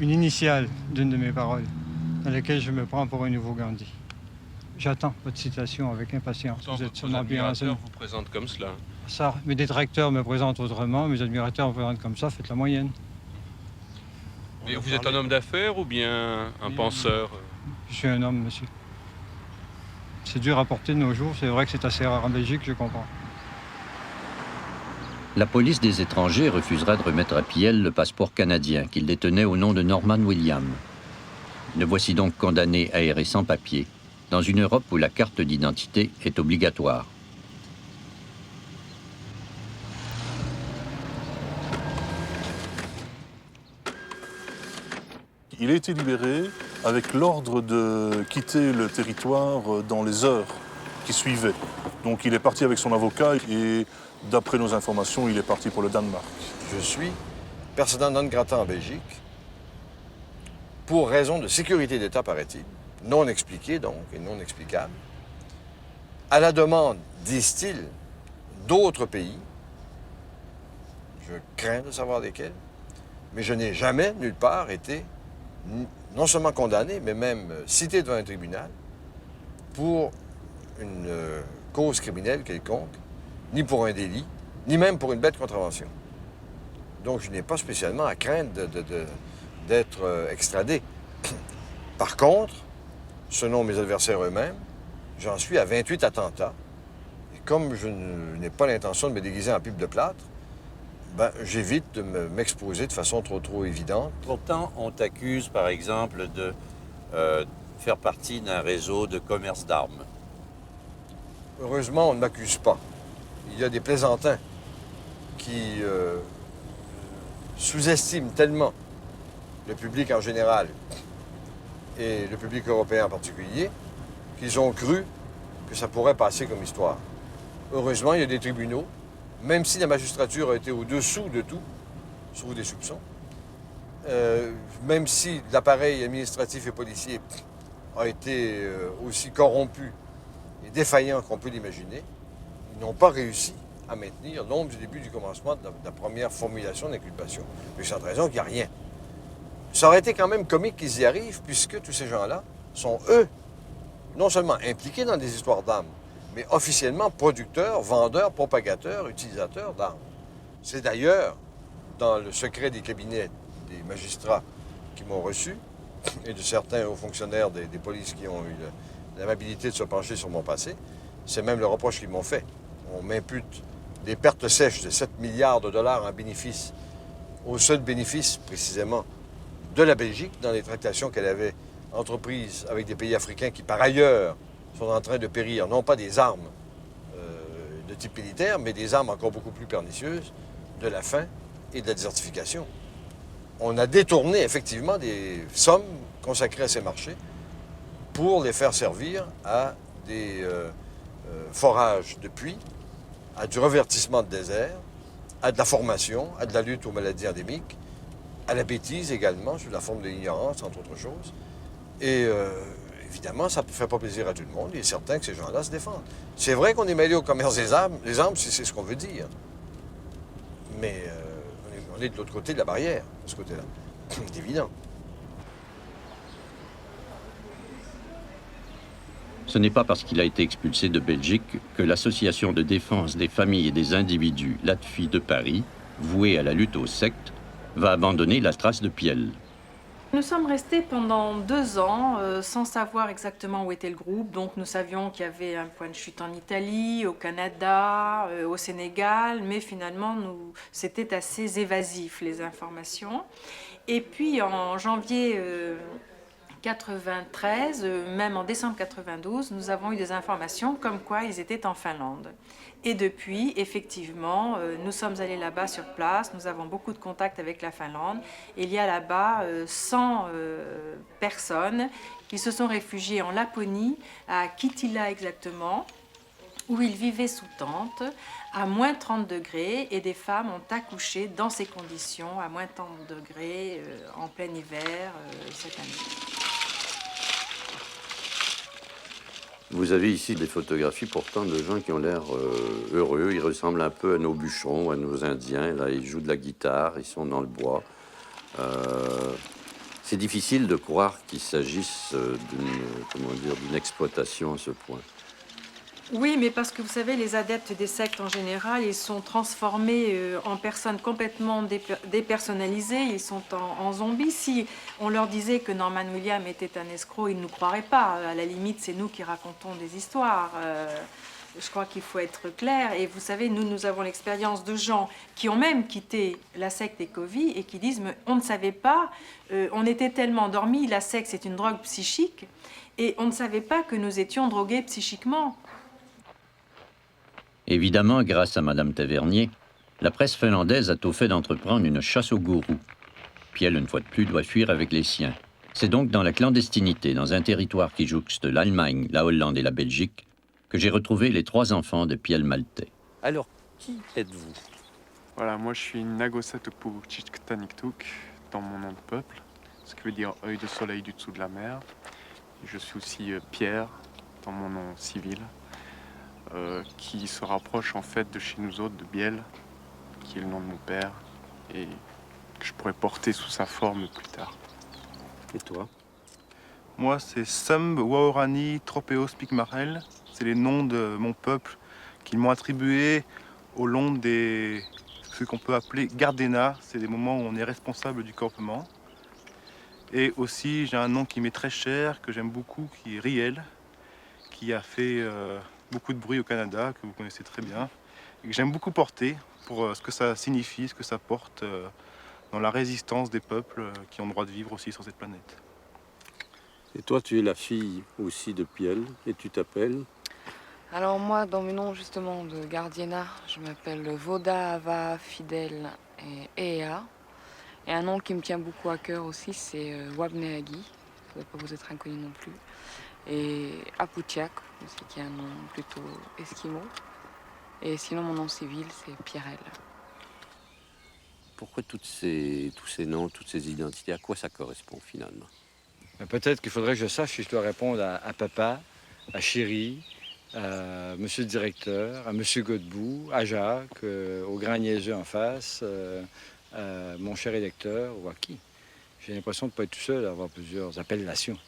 une initiale d'une de mes paroles, dans laquelle je me prends pour un nouveau Gandhi. J'attends votre citation avec impatience. Vous êtes sûrement bien renseigné. vous présente comme cela. Ça, mes détracteurs me présentent autrement, mes admirateurs me présentent comme ça, faites la moyenne. Mais vous êtes un homme d'affaires ou bien un penseur? Je suis un homme, monsieur. C'est dur à porter de nos jours, c'est vrai que c'est assez rare en Belgique, je comprends. La police des étrangers refusera de remettre à Piel le passeport canadien qu'il détenait au nom de Norman William. Le voici donc condamné à errer sans papier, dans une Europe où la carte d'identité est obligatoire. Il a été libéré avec l'ordre de quitter le territoire dans les heures qui suivaient. Donc il est parti avec son avocat et d'après nos informations, il est parti pour le Danemark. Je suis persona non grata en Belgique pour raison de sécurité d'État, paraît-il, non expliquée donc et non explicable, à la demande, disent-ils, d'autres pays. Je crains de savoir lesquels, mais je n'ai jamais, nulle part, été non seulement condamné, mais même cité devant un tribunal pour une cause criminelle quelconque, ni pour un délit, ni même pour une bête contravention. Donc je n'ai pas spécialement à craindre d'être extradé. Par contre, selon mes adversaires eux-mêmes, j'en suis à 28 attentats. Et comme je n'ai pas l'intention de me déguiser en pipe de plâtre, ben, j'évite de m'exposer de façon trop évidente. Pourtant, on t'accuse, par exemple, de faire partie d'un réseau de commerce d'armes. Heureusement, on ne m'accuse pas. Il y a des plaisantins qui sous-estiment tellement le public en général et le public européen en particulier qu'ils ont cru que ça pourrait passer comme histoire. Heureusement, il y a des tribunaux, même si la magistrature a été au-dessous de tout, sauf des soupçons, même si l'appareil administratif et policier a été aussi corrompu et défaillant qu'on peut l'imaginer, ils n'ont pas réussi à maintenir l'ombre du début du commencement de la première formulation d'inculpation. Mais sans raison qu'il n'y a rien. Ça aurait été quand même comique qu'ils y arrivent, puisque tous ces gens-là sont, eux, non seulement impliqués dans des histoires d'armes, mais officiellement producteurs, vendeurs, propagateurs, utilisateurs d'armes. C'est d'ailleurs dans le secret des cabinets des magistrats qui m'ont reçu et de certains hauts fonctionnaires des polices qui ont eu l'amabilité de se pencher sur mon passé, c'est même le reproche qu'ils m'ont fait. On m'impute des pertes sèches de 7 milliards de dollars en bénéfices, au seul bénéfice précisément de la Belgique dans les tractations qu'elle avait entreprises avec des pays africains qui par ailleurs sont en train de périr, non pas des armes de type militaire, mais des armes encore beaucoup plus pernicieuses, de la faim et de la désertification. On a détourné effectivement des sommes consacrées à ces marchés pour les faire servir à des forages de puits, à du revertissement de désert, à de la formation, à de la lutte aux maladies endémiques à la bêtise également, sous la forme de l'ignorance, entre autres choses. Et évidemment, ça ne fait pas plaisir à tout le monde. Il est certain que ces gens-là se défendent. C'est vrai qu'on est mêlé au commerce des armes. Les armes, c'est ce qu'on veut dire. Mais on est de l'autre côté de la barrière, de ce côté-là. C'est évident. Ce n'est pas parce qu'il a été expulsé de Belgique que l'Association de défense des familles et des individus l'ADFI de Paris, vouée à la lutte aux sectes, va abandonner la trace de Piel. Nous sommes restés pendant 2 ans sans savoir exactement où était le groupe. Donc nous savions qu'il y avait un point de chute en Italie, au Canada, au Sénégal, mais finalement c'était assez évasif les informations. Et puis en janvier 93, même en décembre 92, nous avons eu des informations comme quoi ils étaient en Finlande. Et depuis, effectivement, nous sommes allés là-bas sur place, nous avons beaucoup de contacts avec la Finlande. Il y a là-bas 100 personnes qui se sont réfugiées en Laponie, à Kittilä exactement, où ils vivaient sous tente, à moins 30 degrés, et des femmes ont accouché dans ces conditions, à moins 30 degrés, en plein hiver, cette année. Vous avez ici des photographies pourtant de gens qui ont l'air heureux. Ils ressemblent un peu à nos bûcherons, à nos Indiens. Là, ils jouent de la guitare, ils sont dans le bois. C'est difficile de croire qu'il s'agisse d'une exploitation à ce point. Oui, mais parce que vous savez, les adeptes des sectes en général, ils sont transformés en personnes complètement dépersonnalisées, ils sont en zombies. Si on leur disait que Norman Williams était un escroc, ils ne nous croiraient pas. À la limite, c'est nous qui racontons des histoires. Je crois qu'il faut être clair. Et vous savez, nous avons l'expérience de gens qui ont même quitté la secte Ecovy et qui disent « on ne savait pas, on était tellement endormis, la secte c'est une drogue psychique, et on ne savait pas que nous étions drogués psychiquement ». Évidemment, grâce à Madame Tavernier, la presse finlandaise a tôt fait d'entreprendre une chasse aux gourous. Piel, une fois de plus, doit fuir avec les siens. C'est donc dans la clandestinité, dans un territoire qui jouxte l'Allemagne, la Hollande et la Belgique, que j'ai retrouvé les 3 enfants de Piel Maltais. Alors, qui êtes-vous? Voilà, moi je suis Nagosatukpukchiktaniktuk, dans mon nom de peuple, ce qui veut dire œil de soleil du dessous de la mer. Je suis aussi Pierre, dans mon nom civil. Qui se rapproche en fait de chez nous autres, de Biel, qui est le nom de mon père, et que je pourrais porter sous sa forme plus tard. Et toi? Moi, c'est Sumb Waorani Tropeos Picmarel. C'est les noms de mon peuple qu'ils m'ont attribués au long des ce qu'on peut appeler Gardena. C'est des moments où on est responsable du campement. Et aussi, j'ai un nom qui m'est très cher, que j'aime beaucoup, qui est Riel, qui a fait beaucoup de bruit au Canada, que vous connaissez très bien, et que j'aime beaucoup porter pour ce que ça signifie, ce que ça porte dans la résistance des peuples qui ont le droit de vivre aussi sur cette planète. Et toi, tu es la fille aussi de Piel, et tu t'appelles? Alors moi, dans mes noms justement de Gardiena, je m'appelle Voda Ava Fidel et Ea. Et un nom qui me tient beaucoup à cœur aussi, c'est Wabneagi, ça ne doit pas vous être inconnu non plus. Et Aputiak, aussi, qui est un nom plutôt esquimau. Et sinon, mon nom civil, c'est Pierrel. Pourquoi tous ces noms, toutes ces identités, à quoi ça correspond finalement? Peut-être qu'il faudrait que je sache si je dois répondre à papa, à chéri, à monsieur le directeur, à monsieur Godbout, à Jacques, au grand niaiseux en face, à mon cher électeur ou à qui. J'ai l'impression de ne pas être tout seul à avoir plusieurs appellations.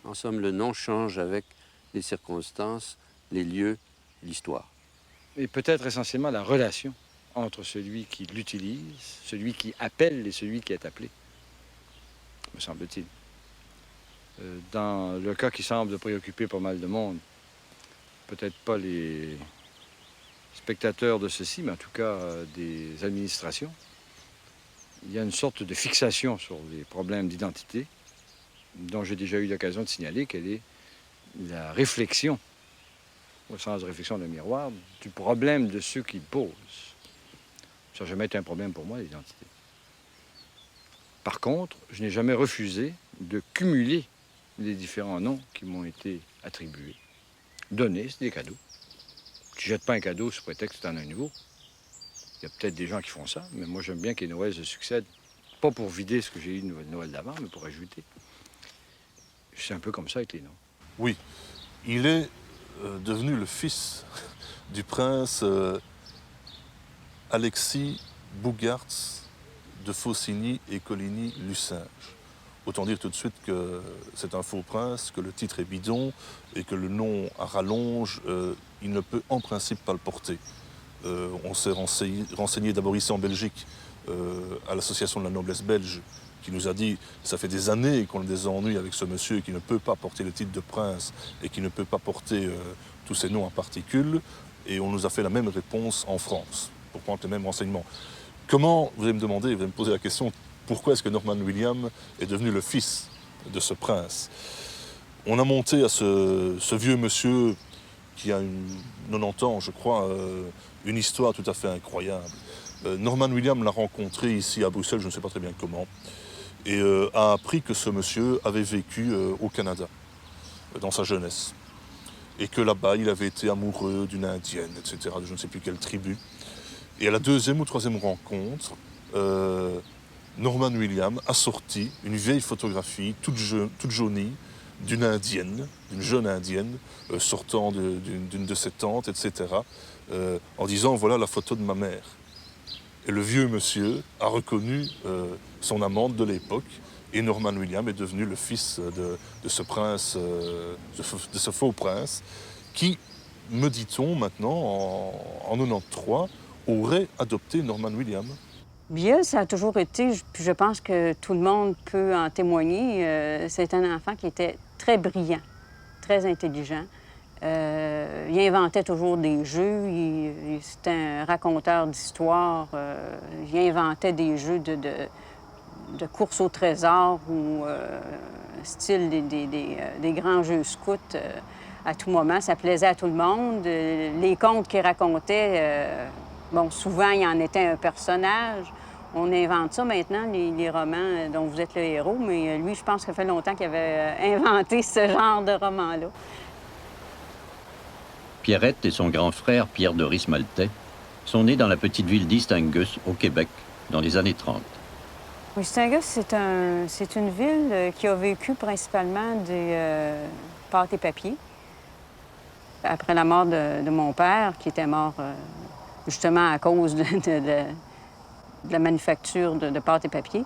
En somme, le nom change avec les circonstances, les lieux, l'histoire. Et peut-être essentiellement la relation entre celui qui l'utilise, celui qui appelle et celui qui est appelé, me semble-t-il. Dans le cas qui semble préoccuper pas mal de monde, peut-être pas les spectateurs de ceci, mais en tout cas des administrations, il y a une sorte de fixation sur les problèmes d'identité, dont j'ai déjà eu l'occasion de signaler qu'elle est la réflexion, au sens de réflexion d'un miroir, du problème de ceux qui le posent. Ça n'a jamais été un problème pour moi, l'identité. Par contre, je n'ai jamais refusé de cumuler les différents noms qui m'ont été attribués. Donner, c'est des cadeaux. Tu ne jettes pas un cadeau sous prétexte que tu en as un nouveau. Il y a peut-être des gens qui font ça, mais moi j'aime bien que les Noëls se succèdent. Pas pour vider ce que j'ai eu de Noël d'avant, mais pour ajouter. C'est un peu comme ça avec les noms. Oui, il est devenu le fils du prince Alexis Bougartz de Faucigny et Coligny-Lucinge. Autant dire tout de suite que c'est un faux prince, que le titre est bidon et que le nom à rallonge, il ne peut en principe pas le porter. On s'est renseigné d'abord ici en Belgique à l'association de la noblesse belge qui nous a dit que ça fait des années qu'on a des ennuis avec ce monsieur qui ne peut pas porter le titre de prince et qui ne peut pas porter tous ces noms en particules. Et on nous a fait la même réponse en France pour prendre les mêmes renseignements. Comment, vous allez me demander, vous allez me poser la question, pourquoi est-ce que Norman William est devenu le fils de ce prince? On a monté à ce vieux monsieur qui a 90 ans, je crois, une histoire tout à fait incroyable. Norman William l'a rencontré ici à Bruxelles, je ne sais pas très bien comment, et a appris que ce monsieur avait vécu au Canada, dans sa jeunesse. Et que là-bas, il avait été amoureux d'une indienne, etc., de je ne sais plus quelle tribu. Et à la deuxième ou troisième rencontre, Norman William a sorti une vieille photographie, toute jaunie, d'une indienne, d'une jeune indienne, sortant d'une de ses tantes, etc., en disant « voilà la photo de ma mère ». Et le vieux monsieur a reconnu son amante de l'époque, et Norman William est devenu le fils de ce prince, de ce faux prince, qui, me dit-on maintenant, en 93, aurait adopté Norman William. Bill, ça a toujours été, puis je pense que tout le monde peut en témoigner, c'est un enfant qui était très brillant, très intelligent. Il inventait toujours des jeux, c'était un raconteur d'histoires, il inventait des jeux de course au trésor ou style des grands jeux scouts à tout moment. Ça plaisait à tout le monde. Les contes qu'il racontait, bon, souvent, il en était un personnage. On invente ça maintenant, les romans dont vous êtes le héros, mais lui, je pense que ça fait longtemps qu'il avait inventé ce genre de roman-là. Pierrette et son grand frère, Pierre Doris Maltais, sont nés dans la petite ville d'East Angus, au Québec, dans les années 30. East Angus, c'est une ville qui a vécu principalement des pâtes et papiers. Après la mort de mon père, qui était mort justement à cause de la manufacture de pâtes et papiers,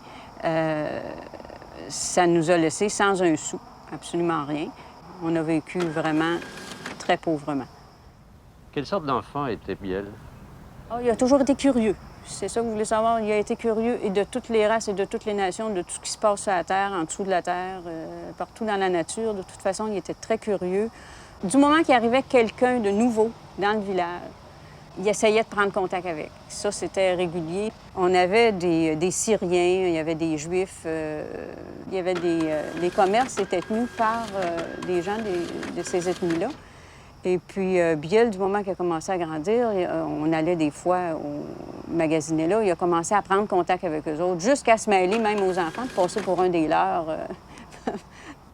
ça nous a laissé sans un sou, absolument rien. On a vécu vraiment très pauvrement. Quelle sorte d'enfant était Biel? Oh, il a toujours été curieux. C'est ça que vous voulez savoir. Il a été curieux et de toutes les races et de toutes les nations, de tout ce qui se passe sur la Terre, en dessous de la Terre, partout dans la nature. De toute façon, il était très curieux. Du moment qu'il arrivait quelqu'un de nouveau dans le village, il essayait de prendre contact avec. Ça, c'était régulier. On avait des Syriens, il y avait des Juifs, il y avait les commerces étaient tenus par des gens de ces ethnies-là. Et puis, Biel, du moment qu'il a commencé à grandir, on allait des fois au magasinet là, il a commencé à prendre contact avec eux autres, jusqu'à se mêler même aux enfants, de passer pour un des leurs.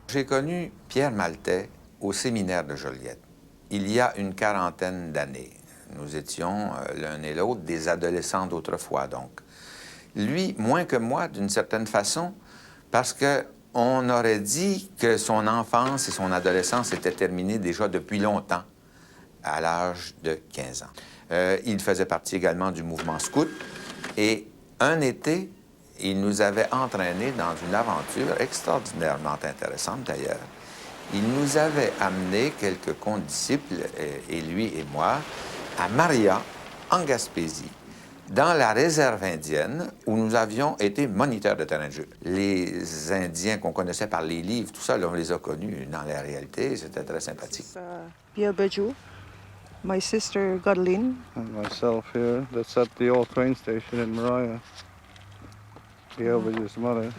J'ai connu Pierre Maltais au séminaire de Joliette, il y a une 40aine d'années. Nous étions l'un et l'autre des adolescents d'autrefois, donc. Lui, moins que moi, d'une certaine façon, parce qu'on aurait dit que son enfance et son adolescence étaient terminées déjà depuis longtemps, à l'âge de 15 ans. Il faisait partie également du mouvement scout, et un été, il nous avait entraînés dans une aventure extraordinairement intéressante, d'ailleurs. Il nous avait amené quelques condisciples, et lui et moi, à Maria, en Gaspésie, dans la réserve indienne, où nous avions été moniteurs de terrain de jeu. Les Indiens qu'on connaissait par les livres, tout ça, là, on les a connus dans la réalité, c'était très sympathique. Pierre Bajou, my sister Godeline. And myself here, that's at the old train station in Maria. Pierre Bajou's mother.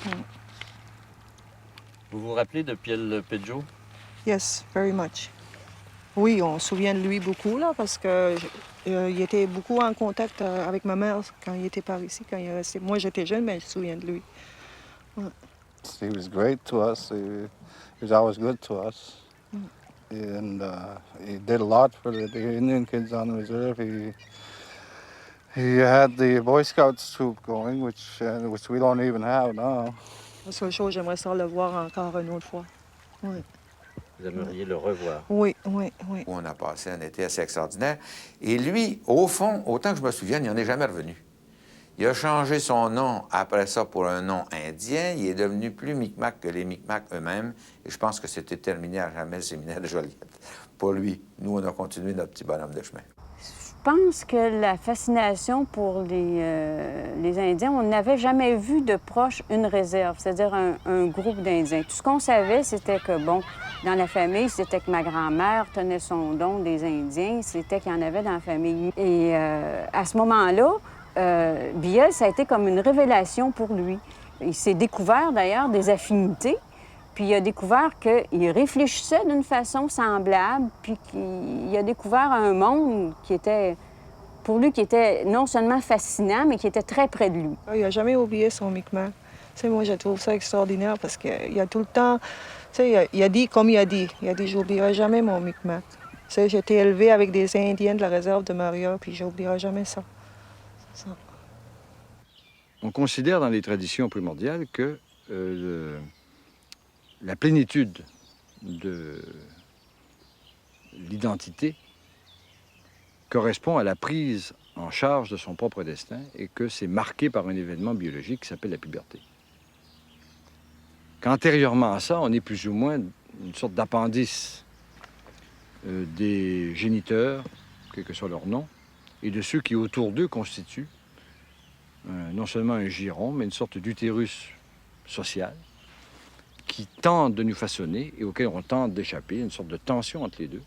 Vous vous rappelez de Pierre Pédjo? Yes, very much. Oui, on se souvient de lui beaucoup, là, parce que il était beaucoup en contact avec ma mère quand il était par ici, quand il est resté. Moi, j'étais jeune, mais je me souviens de lui. Ouais. He was great to us. He was always good to us. And he did a lot for the Indian kids on the reserve. He had the Boy Scouts troop going, which we don't even have now. La seule chose, j'aimerais ça le voir encore une autre fois. Oui. Vous aimeriez le revoir? Oui, oui, oui. On a passé un été assez extraordinaire. Et lui, au fond, autant que je me souvienne, il n'en est jamais revenu. Il a changé son nom après ça pour un nom indien. Il est devenu plus Micmac que les Micmacs eux-mêmes. Et je pense que c'était terminé à jamais le séminaire de Joliette. Pour lui. Nous, on a continué notre petit bonhomme de chemin. Je pense que la fascination pour les Indiens, on n'avait jamais vu de proche une réserve, c'est-à-dire un groupe d'Indiens. Tout ce qu'on savait, c'était que, bon, dans la famille, c'était que ma grand-mère tenait son don des Indiens, c'était qu'il y en avait dans la famille. Et à ce moment-là, Biel, ça a été comme une révélation pour lui. Il s'est découvert d'ailleurs des affinités, puis il a découvert qu'il réfléchissait d'une façon semblable, puis qu'il a découvert un monde qui était, pour lui, qui était non seulement fascinant, mais qui était très près de lui. Il n'a jamais oublié son Micmac. Moi, je trouve ça extraordinaire parce qu'il a tout le temps... Il a dit, comme il a dit, j'oublierai jamais mon Micmac. J'ai été élevé avec des Indiens de la réserve de Maria, puis j'oublierai jamais ça. C'est ça. On considère dans les traditions primordiales que la plénitude de l'identité correspond à la prise en charge de son propre destin et que c'est marqué par un événement biologique qui s'appelle la puberté. Qu'antérieurement à ça, on est plus ou moins une sorte d'appendice des géniteurs, quel que soit leur nom, et de ceux qui autour d'eux constituent non seulement un giron, mais une sorte d'utérus social qui tente de nous façonner et auquel on tente d'échapper, une sorte de tension entre les deux,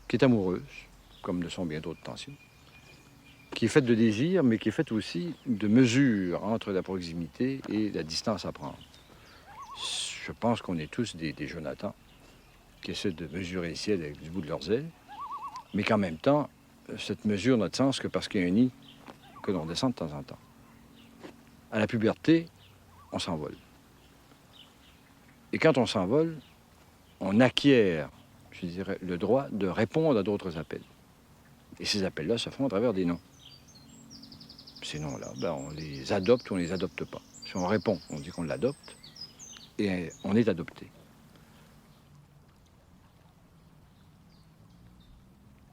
qui est amoureuse, comme ne sont bien d'autres tensions, qui est faite de désir, mais qui est faite aussi de mesures entre la proximité et la distance à prendre. Je pense qu'on est tous des Jonathan qui essaient de mesurer le ciel avec du bout de leurs ailes, mais qu'en même temps, cette mesure n'a de sens que parce qu'il y a un nid que l'on descend de temps en temps. À la puberté, on s'envole. Et quand on s'envole, on acquiert, je dirais, le droit de répondre à d'autres appels. Et ces appels-là se font à travers des noms. Ces noms-là, on les adopte ou on ne les adopte pas. Si on répond, on dit qu'on l'adopte, et on est adopté.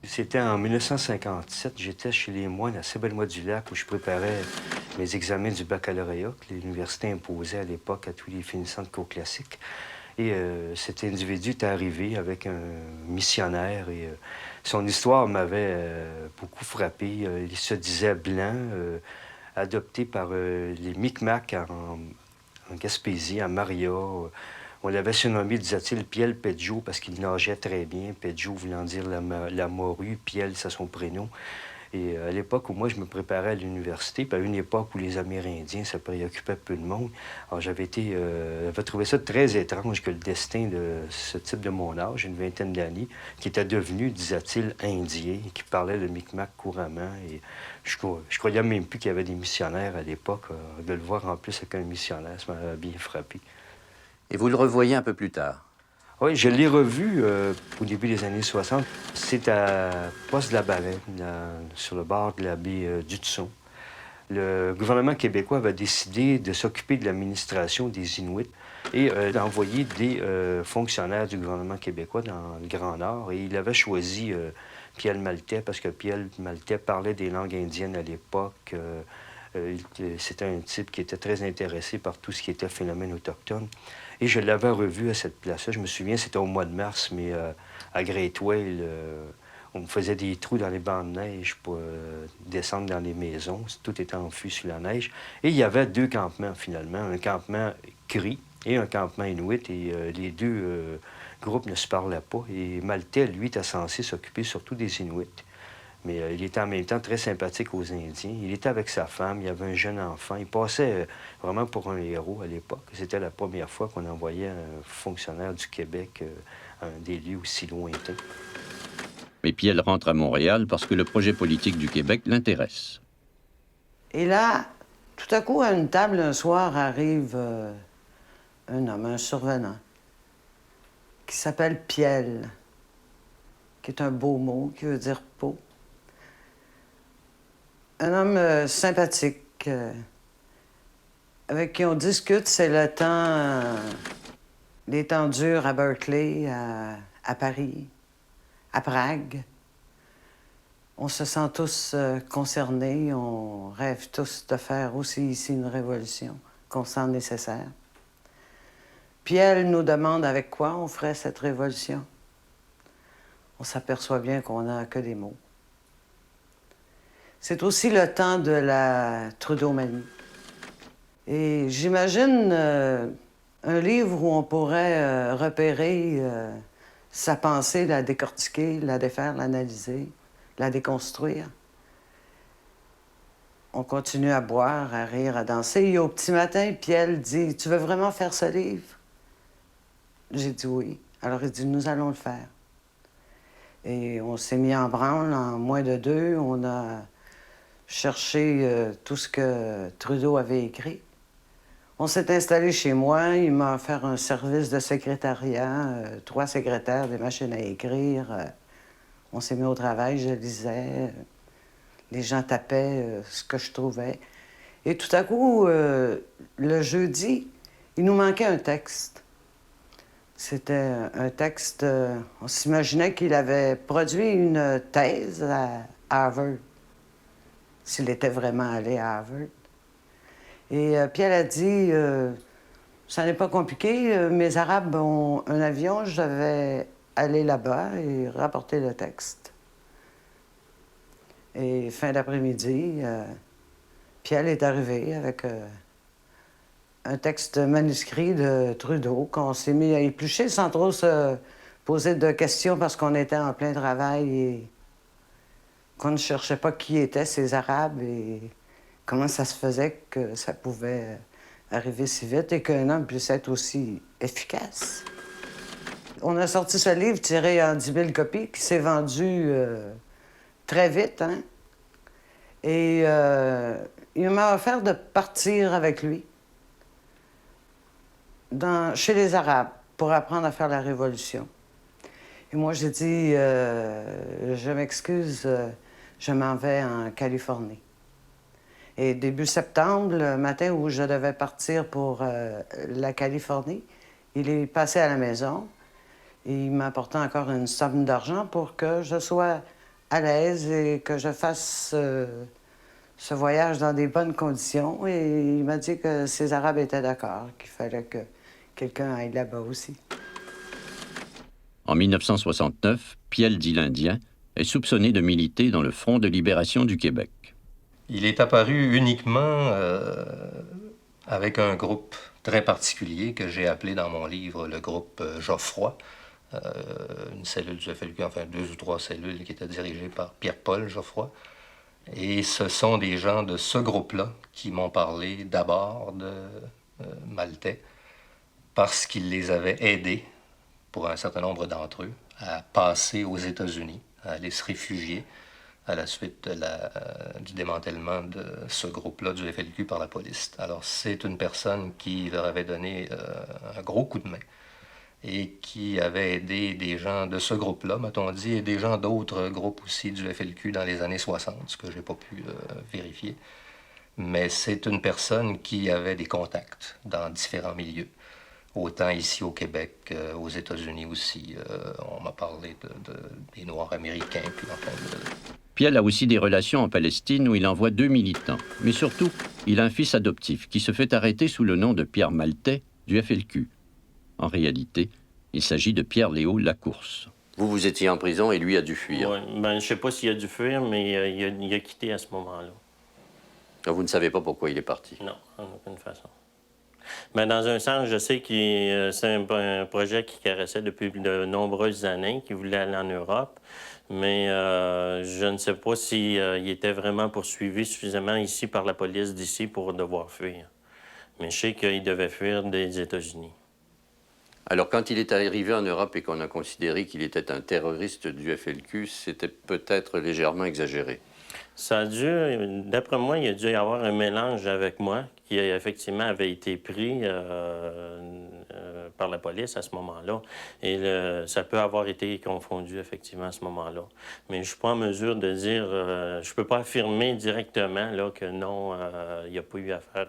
C'était en 1957, j'étais chez les moines à Saint-Benoît-du-Lac où je préparais mes examens du baccalauréat que l'université imposait à l'époque à tous les finissants de cours classiques. Et cet individu est arrivé avec un missionnaire et son histoire m'avait beaucoup frappé. Il se disait blanc, adopté par les Micmacs en Gaspésie, à Maria. On l'avait surnommé, disait-il, Piel Pedjo, parce qu'il nageait très bien. Pedjo voulant dire la morue, Piel, c'est son prénom. Et à l'époque où moi, je me préparais à l'université, puis à une époque où les Amérindiens, ça préoccupait peu de monde, alors j'avais trouvé ça très étrange que le destin de ce type de mon âge, une vingtaine d'années, qui était devenu, disait-il, indien, qui parlait le Micmac couramment. Et je croyais même plus qu'il y avait des missionnaires à l'époque. De le voir en plus avec un missionnaire, ça m'avait bien frappé. Et vous le revoyez un peu plus tard? Oui, je l'ai revu au début des années 60. C'est à Poste-de-la-Baleine, sur le bord de la baie d'Hudson. Le gouvernement québécois avait décidé de s'occuper de l'administration des Inuits et d'envoyer des fonctionnaires du gouvernement québécois dans le Grand Nord. Et il avait choisi Piel Maltais parce que Piel Maltais parlait des langues indiennes à l'époque. C'était un type qui était très intéressé par tout ce qui était phénomène autochtone. Et je l'avais revu à cette place-là. Je me souviens, c'était au mois de mars, mais à Great Whale, on me faisait des trous dans les bancs de neige pour descendre dans les maisons. Tout était enfui sous la neige. Et il y avait deux campements, finalement. Un campement Cri et un campement Inuit. Et les deux groupes ne se parlaient pas. Et Maltais, lui, était censé s'occuper surtout des Inuits. Mais il était en même temps très sympathique aux Indiens. Il était avec sa femme, il avait un jeune enfant. Il passait vraiment pour un héros à l'époque. C'était la première fois qu'on envoyait un fonctionnaire du Québec à des lieux aussi lointains. Mais Piel rentre à Montréal parce que le projet politique du Québec l'intéresse. Et là, tout à coup, à une table, un soir, arrive un homme, un survenant, qui s'appelle Piel, qui est un beau mot, qui veut dire peau. Un homme sympathique, avec qui on discute. C'est le temps, les temps durs à Berkeley, à Paris, à Prague. On se sent tous concernés. On rêve tous de faire aussi ici une révolution qu'on sent nécessaire. Puis elle nous demande avec quoi on ferait cette révolution. On s'aperçoit bien qu'on n'a que des mots. C'est aussi le temps de la Trudeau-manie. Et j'imagine un livre où on pourrait repérer sa pensée, la décortiquer, la défaire, l'analyser, la déconstruire. On continue à boire, à rire, à danser. Et au petit matin, Piel dit « Tu veux vraiment faire ce livre? » J'ai dit oui. Alors il dit « Nous allons le faire. » Et on s'est mis en branle en moins de 2. On a cherché tout ce que Trudeau avait écrit. On s'est installé chez moi. Il m'a offert un service de secrétariat, 3 secrétaires, des machines à écrire. On s'est mis au travail, je lisais. Les gens tapaient ce que je trouvais. Et tout à coup, le jeudi, il nous manquait un texte. C'était un texte... on s'imaginait qu'il avait produit une thèse à Harvard, s'il était vraiment allé à Harvard. Et Pierre a dit, ça n'est pas compliqué, mes Arabes ont un avion, je devais aller là-bas et rapporter le texte. Et fin d'après-midi, Pierre est arrivé avec un texte manuscrit de Trudeau qu'on s'est mis à éplucher sans trop se poser de questions parce qu'on était en plein travail et qu'on ne cherchait pas qui étaient ces Arabes et comment ça se faisait que ça pouvait arriver si vite et qu'un homme puisse être aussi efficace. On a sorti ce livre tiré en 10 000 copies qui s'est vendu très vite, hein? Et il m'a offert de partir avec lui chez les Arabes pour apprendre à faire la révolution. Et moi, j'ai dit, je m'excuse, je m'en vais en Californie. Et début septembre, le matin où je devais partir pour la Californie, il est passé à la maison et il m'a apporté encore une somme d'argent pour que je sois à l'aise et que je fasse ce voyage dans des bonnes conditions. Et il m'a dit que ces Arabes étaient d'accord, qu'il fallait que quelqu'un aille là-bas aussi. En 1969, Piel dit l'Indien est soupçonné de militer dans le Front de libération du Québec. Il est apparu uniquement avec un groupe très particulier que j'ai appelé dans mon livre le groupe Geoffroy, une cellule du FLQ, enfin 2 ou 3 cellules qui étaient dirigées par Pierre-Paul Geoffroy. Et ce sont des gens de ce groupe-là qui m'ont parlé d'abord de Maltais parce qu'ils les avaient aidés, pour un certain nombre d'entre eux, à passer aux États-Unis, à aller se réfugier à la suite du démantèlement de ce groupe-là du FLQ par la police. Alors c'est une personne qui leur avait donné un gros coup de main et qui avait aidé des gens de ce groupe-là, m'a-t-on dit, et des gens d'autres groupes aussi du FLQ dans les années 60, ce que je n'ai pas pu vérifier. Mais c'est une personne qui avait des contacts dans différents milieux, autant ici au Québec, aux États-Unis aussi. On m'a parlé des Noirs américains, puis enfin... Piel a aussi des relations en Palestine où il envoie 2 militants. Mais surtout, il a un fils adoptif qui se fait arrêter sous le nom de Pierre Maltais du FLQ. En réalité, il s'agit de Pierre-Léo Lacourse. Vous étiez en prison et lui a dû fuir. Oui, ben, je ne sais pas s'il a dû fuir, mais il a quitté à ce moment-là. Vous ne savez pas pourquoi il est parti? Non, en aucune façon. Mais dans un sens, je sais que c'est un projet qui caressait depuis de nombreuses années, qui voulait aller en Europe, mais je ne sais pas s'il était vraiment poursuivi suffisamment ici par la police d'ici pour devoir fuir. Mais je sais qu'il devait fuir des États-Unis. Alors, quand il est arrivé en Europe et qu'on a considéré qu'il était un terroriste du FLQ, c'était peut-être légèrement exagéré. Ça a dû, d'après moi, il a dû y avoir un mélange avec moi qui effectivement avait été pris par la police à ce moment-là. Et ça peut avoir été confondu, effectivement, à ce moment-là. Mais je ne suis pas en mesure de dire... je ne peux pas affirmer directement là, que non, il n'y a pas eu affaire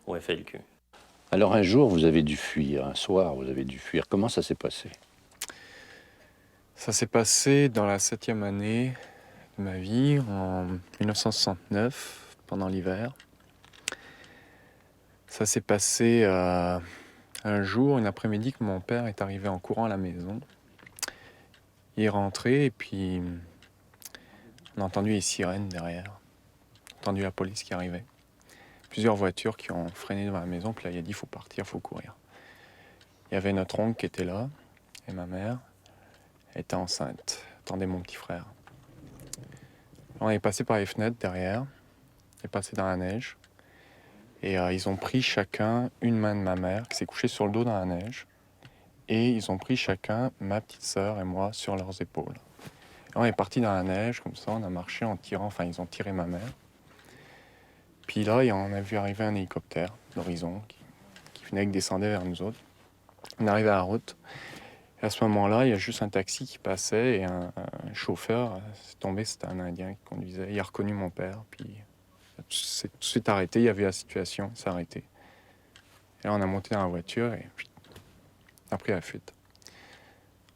au FLQ. Alors un jour, vous avez dû fuir. Un soir, vous avez dû fuir. Comment ça s'est passé? Ça s'est passé dans la 7e année de ma vie, en 1969, pendant l'hiver. Ça s'est passé un jour, une après-midi, que mon père est arrivé en courant à la maison. Il est rentré et puis on a entendu les sirènes derrière. On a entendu la police qui arrivait. Plusieurs voitures qui ont freiné devant la maison, puis là il a dit « il faut partir, il faut courir ». Il y avait notre oncle qui était là, et ma mère était enceinte, attendait mon petit frère. On est passé par les fenêtres derrière, on est passé dans la neige, et ils ont pris chacun une main de ma mère qui s'est couchée sur le dos dans la neige, et ils ont pris chacun ma petite sœur et moi sur leurs épaules. Et on est parti dans la neige, comme ça, on a marché en tirant, enfin ils ont tiré ma mère. Puis là, on a vu arriver un hélicoptère d'horizon qui venait, qui descendait vers nous autres. On est arrivé à la route. Et à ce moment-là, il y a juste un taxi qui passait et un chauffeur s'est tombé, c'était un Indien qui conduisait. Il a reconnu mon père, puis il s'est tout de suite arrêté, il a vu la situation, il s'est arrêté. Et là, on a monté dans la voiture et puis on a pris la fuite.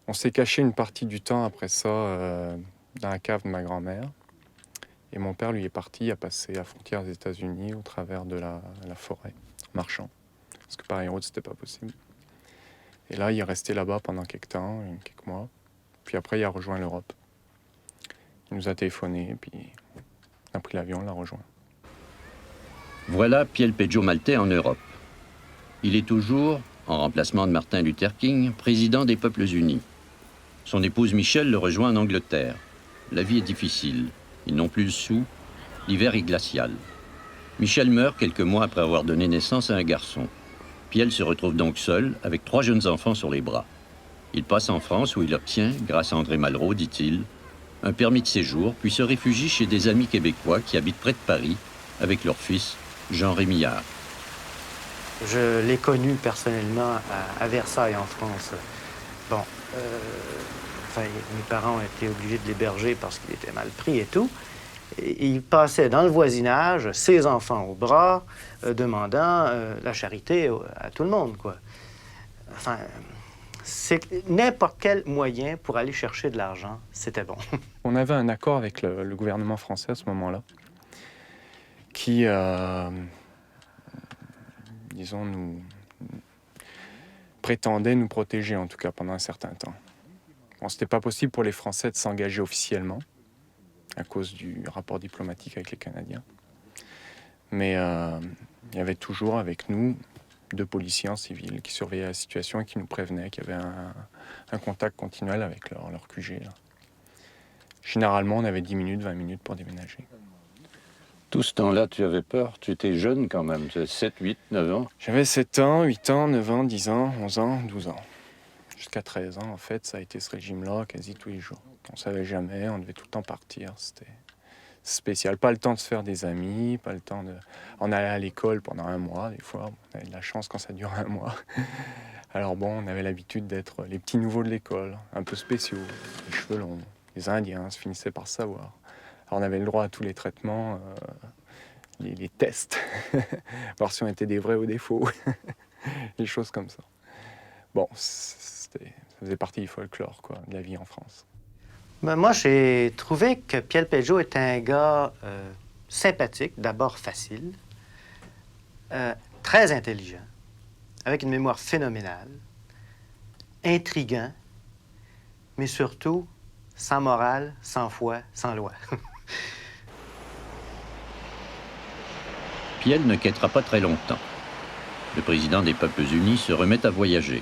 On s'est caché une partie du temps après ça dans la cave de ma grand-mère. Et mon père, lui, est parti, a passé la frontière des États-Unis au travers de la forêt, en marchant. Parce que par les routes, c'était pas possible. Et là, il est resté là-bas pendant quelques temps, quelques mois. Puis après, il a rejoint l'Europe. Il nous a téléphoné, puis on a pris l'avion, on l'a rejoint. Voilà Piel Pedjo Maltais en Europe. Il est toujours, en remplacement de Martin Luther King, président des Peuples Unis. Son épouse Michelle le rejoint en Angleterre. La vie est difficile. Ils n'ont plus le sou. L'hiver est glacial. Michel meurt quelques mois après avoir donné naissance à un garçon. Piel se retrouve donc seul, avec 3 jeunes enfants sur les bras. Il passe en France où il obtient, grâce à André Malraux, dit-il, un permis de séjour, puis se réfugie chez des amis québécois qui habitent près de Paris, avec leur fils, Jean Rémillard. Je l'ai connu personnellement à Versailles, en France. Bon, mes parents ont été obligés de l'héberger parce qu'il était mal pris et tout. Et il passait dans le voisinage, ses enfants au bras, demandant la charité à tout le monde, quoi. Enfin, c'est n'importe quel moyen pour aller chercher de l'argent, c'était bon. On avait un accord avec le gouvernement français à ce moment-là, qui, disons, nous prétendait nous protéger, en tout cas, pendant un certain temps. Bon, c'était pas possible pour les Français de s'engager officiellement, à cause du rapport diplomatique avec les Canadiens. Mais il y avait toujours avec nous 2 policiers en civil qui surveillaient la situation et qui nous prévenaient qu'il y avait un contact continuel avec leur QG. Là. Généralement, on avait 10 minutes, 20 minutes pour déménager. Tout ce temps-là, tu avais peur? Tu étais jeune quand même, 7, 8, 9 ans? J'avais 7 ans, 8 ans, 9 ans, 10 ans, 11 ans, 12 ans. Jusqu'à 13 ans, en fait, ça a été ce régime-là quasi tous les jours. On savait jamais, on devait tout le temps partir. C'était spécial. Pas le temps de se faire des amis, pas le temps de... On allait à l'école pendant 1 mois, des fois. On avait de la chance quand ça durait 1 mois. Alors bon, on avait l'habitude d'être les petits nouveaux de l'école, un peu spéciaux, les cheveux longs. Les Indiens se finissaient par savoir. Alors on avait le droit à tous les traitements, les tests, voir si on était des vrais ou des faux, les choses comme ça. Bon, ça faisait partie du folklore, quoi, de la vie en France. Ben, moi, j'ai trouvé que Piel Pedjo était un gars sympathique, d'abord facile, très intelligent, avec une mémoire phénoménale, intriguant, mais surtout sans morale, sans foi, sans loi. Piel ne quittera pas très longtemps. Le président des Peuples Unis se remet à voyager.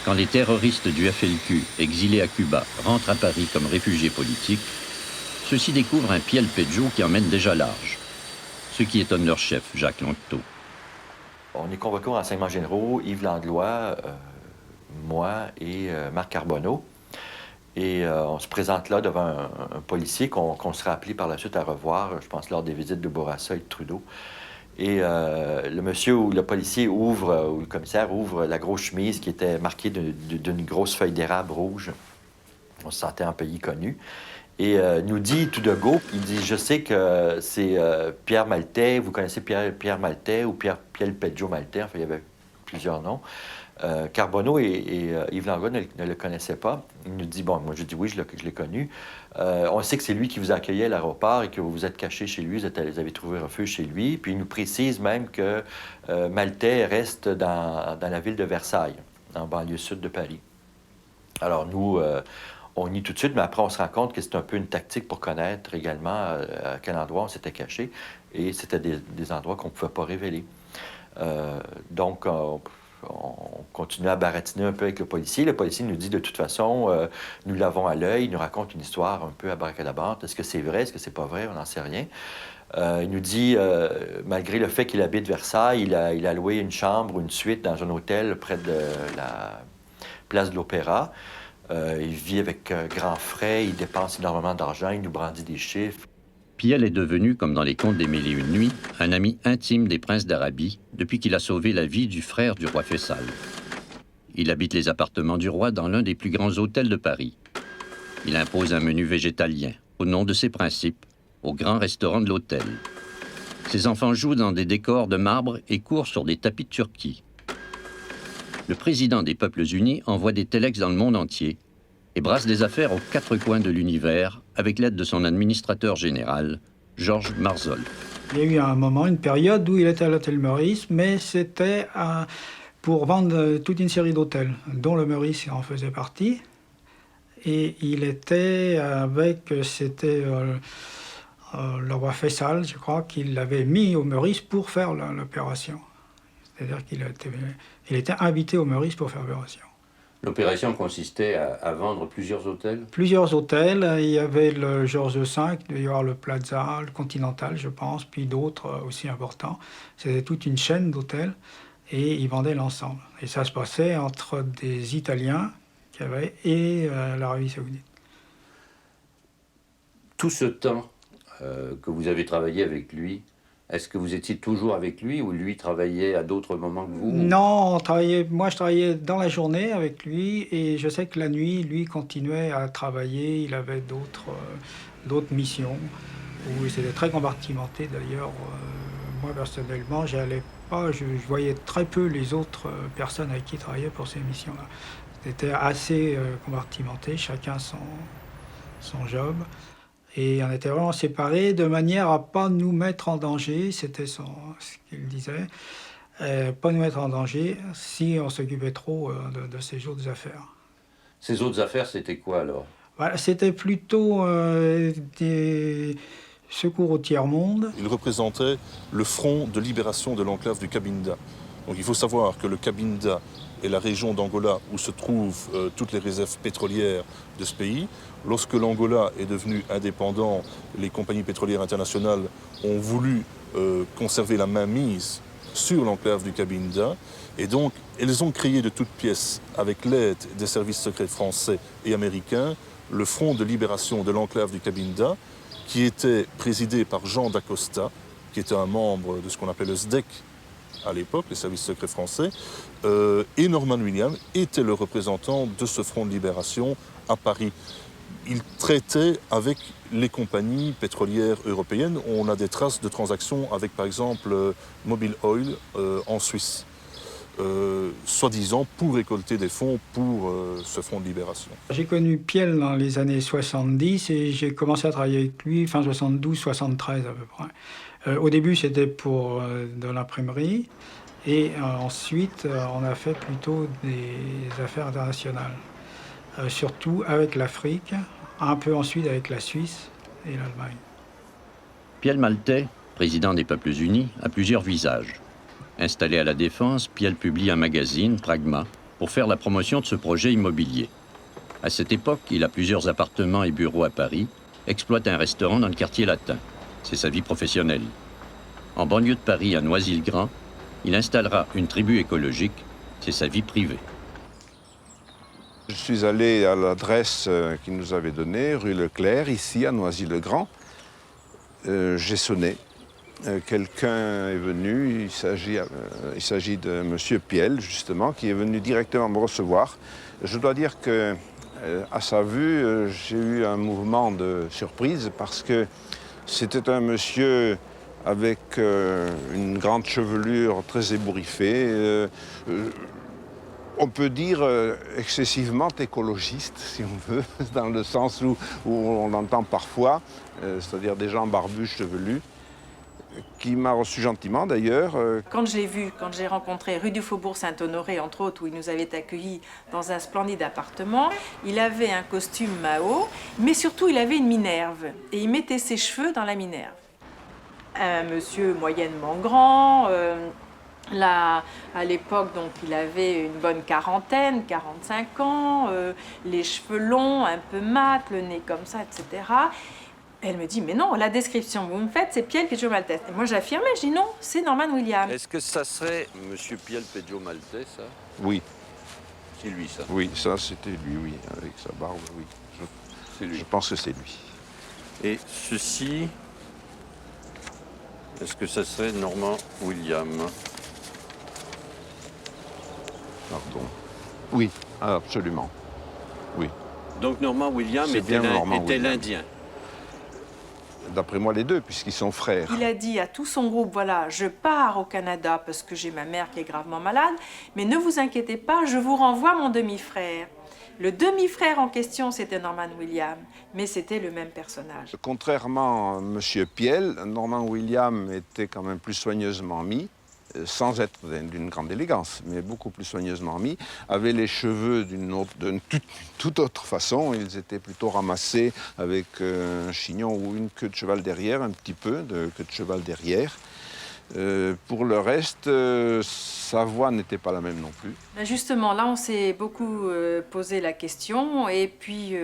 Quand les terroristes du FLQ, exilés à Cuba, rentrent à Paris comme réfugiés politiques, ceux-ci découvrent un Piel Pedjo qui emmène déjà large. Ce qui étonne leur chef, Jacques Langteau. On est convoqués aux renseignements généraux, Yves Langlois, moi et Marc Carbonneau. Et on se présente là devant un policier qu'on sera appelé par la suite à revoir, je pense, lors des visites de Bourassa et de Trudeau. Et le monsieur ou le policier ouvre, ou le commissaire ouvre la grosse chemise qui était marquée d'une grosse feuille d'érable rouge. On se sentait en pays connu. Et nous dit tout de go, il dit, je sais que c'est Pierre Maltais, vous connaissez Pierre Maltais ou Pierre Peggio Maltais, enfin il y avait plusieurs noms. Carbonneau et Yves Langlois ne le connaissaient pas. Il nous dit, bon, moi je dis oui, je l'ai connu. On sait que c'est lui qui vous a accueilli à l'aéroport et que vous vous êtes caché chez lui, vous avez trouvé refuge chez lui. Puis il nous précise même que Maltais reste dans la ville de Versailles, en banlieue sud de Paris. Alors nous, on nie tout de suite, mais après on se rend compte que c'est un peu une tactique pour connaître également à quel endroit on s'était caché. Et c'était des endroits qu'on ne pouvait pas révéler. Donc, on continue à baratiner un peu avec le policier. Le policier nous dit de toute façon, nous l'avons à l'œil, il nous raconte une histoire un peu abracadabrante. Est-ce que c'est vrai, est-ce que c'est pas vrai, on n'en sait rien. Il nous dit, malgré le fait qu'il habite Versailles, il a loué une chambre, une suite dans un hôtel près de la place de l'Opéra. Il vit avec grands frais, il dépense énormément d'argent, il nous brandit des chiffres. Piel est devenu, comme dans les contes des Mille et une nuits, un ami intime des princes d'Arabie depuis qu'il a sauvé la vie du frère du roi Faisal. Il habite les appartements du roi dans l'un des plus grands hôtels de Paris. Il impose un menu végétalien, au nom de ses principes, au grand restaurant de l'hôtel. Ses enfants jouent dans des décors de marbre et courent sur des tapis de Turquie. Le président des Peuples Unis envoie des téléx dans le monde entier et brasse des affaires aux quatre coins de l'univers avec l'aide de son administrateur général, Georges Marzol. Il y a eu un moment, une période où il était à l'hôtel Meurice, mais c'était pour vendre toute une série d'hôtels, dont le Meurice en faisait partie. Et il était avec, c'était le roi Faisal, je crois, qui l'avait mis au Meurice pour faire l'opération. C'est-à-dire qu'il était invité au Meurice pour faire l'opération. L'opération consistait à vendre plusieurs hôtels? Plusieurs hôtels. Il y avait le Georges V, il devait y avoir le Plaza, le Continental, je pense, puis d'autres aussi importants. C'était toute une chaîne d'hôtels et ils vendaient l'ensemble. Et ça se passait entre des Italiens et l'Arabie Saoudite. Tout ce temps que vous avez travaillé avec lui, est-ce que vous étiez toujours avec lui ou lui travaillait à d'autres moments que vous? Non, moi je travaillais dans la journée avec lui et je sais que la nuit, lui continuait à travailler. Il avait d'autres missions où c'était très compartimenté d'ailleurs. Moi personnellement, j'allais pas, je voyais très peu les autres personnes avec qui il travaillait pour ces missions-là. C'était assez compartimenté, chacun son job. Et on était vraiment séparés de manière à ne pas nous mettre en danger, c'était ce qu'il disait, pas nous mettre en danger si on s'occupait trop de ces autres affaires. Ces autres affaires, c'était quoi alors? Voilà, c'était plutôt des secours au tiers-monde. Il représentait le front de libération de l'enclave du Cabinda. Donc il faut savoir que le Cabinda est la région d'Angola où se trouvent toutes les réserves pétrolières de ce pays. Lorsque l'Angola est devenu indépendant, les compagnies pétrolières internationales ont voulu conserver la mainmise sur l'enclave du Cabinda. Et donc, elles ont créé de toutes pièces, avec l'aide des services secrets français et américains, le Front de libération de l'enclave du Cabinda, qui était présidé par Jean d'Acosta, qui était un membre de ce qu'on appelait le SDEC à l'époque, les services secrets français, et Norman Williams était le représentant de ce Front de libération à Paris. Il traitait avec les compagnies pétrolières européennes. On a des traces de transactions avec, par exemple, Mobil Oil en Suisse, soi-disant pour récolter des fonds pour ce Front de libération. J'ai connu Piel dans les années 70 et j'ai commencé à travailler avec lui fin 72-73 à peu près. Au début, c'était pour de l'imprimerie et ensuite, on a fait plutôt des affaires internationales. Surtout avec l'Afrique, un peu ensuite avec la Suisse et l'Allemagne. Piel Maltais, président des Peuples Unis, a plusieurs visages. Installé à la Défense, Piel publie un magazine, Pragma, pour faire la promotion de ce projet immobilier. À cette époque, il a plusieurs appartements et bureaux à Paris, exploite un restaurant dans le quartier latin. C'est sa vie professionnelle. En banlieue de Paris, à Noisy-le-Grand, il installera une tribu écologique. C'est sa vie privée. Je suis allé à l'adresse qu'il nous avait donnée, rue Leclerc, ici à Noisy-le-Grand. J'ai sonné quelqu'un est venu, il s'agit de M. Piel, justement, qui est venu directement me recevoir. Je dois dire que, à sa vue, j'ai eu un mouvement de surprise parce que c'était un monsieur avec une grande chevelure très ébouriffée, on peut dire excessivement écologiste, si on veut, dans le sens où on l'entend parfois, c'est-à-dire des gens barbus, chevelus, qui m'a reçu gentiment d'ailleurs. Quand j'ai rencontré rue du Faubourg Saint-Honoré, entre autres, où il nous avait accueillis dans un splendide appartement, il avait un costume Mao, mais surtout il avait une minerve, et il mettait ses cheveux dans la minerve. Un monsieur moyennement grand, là, à l'époque, donc, il avait une bonne quarantaine, 45 ans, les cheveux longs, un peu mat, le nez comme ça, etc. Elle me dit, mais non, la description que vous me faites, c'est Piel Peggio Maltais. Et moi, j'affirmais, je dis non, c'est Norman Williams. Est-ce que ça serait M. Piel Peggio Maltais, ça? Oui. C'est lui, ça? Oui, ça, c'était lui, oui, avec sa barbe, oui. C'est lui. Je pense que c'est lui. Et ceci, est-ce que ça serait Norman Williams? Pardon. Oui, absolument. Oui. Donc Norman Williams était l'Indien. D'après moi, les deux, puisqu'ils sont frères. Il a dit à tout son groupe, voilà, je pars au Canada parce que j'ai ma mère qui est gravement malade, mais ne vous inquiétez pas, je vous renvoie mon demi-frère. Le demi-frère en question, c'était Norman Williams, mais c'était le même personnage. Contrairement à M. Piel, Norman Williams était quand même plus soigneusement mis, sans être d'une grande élégance, mais beaucoup plus soigneusement mis, avait les cheveux d'une toute autre façon. Ils étaient plutôt ramassés avec un chignon ou une queue de cheval derrière, un petit peu de queue de cheval derrière. Pour le reste, sa voix n'était pas la même non plus. Justement, là, on s'est beaucoup posé la question et puis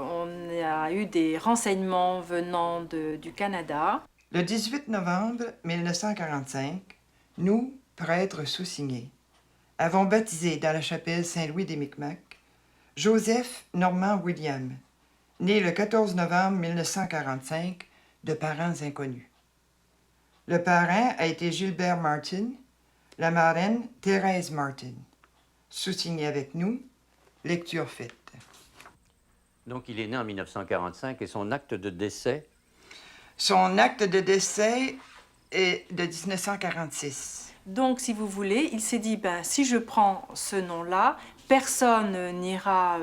on a eu des renseignements venant du Canada. Le 18 novembre 1945, nous, prêtres sous-signés, avons baptisé dans la chapelle Saint-Louis des Micmacs Joseph Norman Williams, né le 14 novembre 1945 de parents inconnus. Le parrain a été Gilbert Martin, la marraine Thérèse Martin. Sous-signé avec nous, lecture faite. Donc il est né en 1945 et son acte de décès? Son acte de décès est de 1946. Donc, si vous voulez, il s'est dit, ben, si je prends ce nom-là, personne n'ira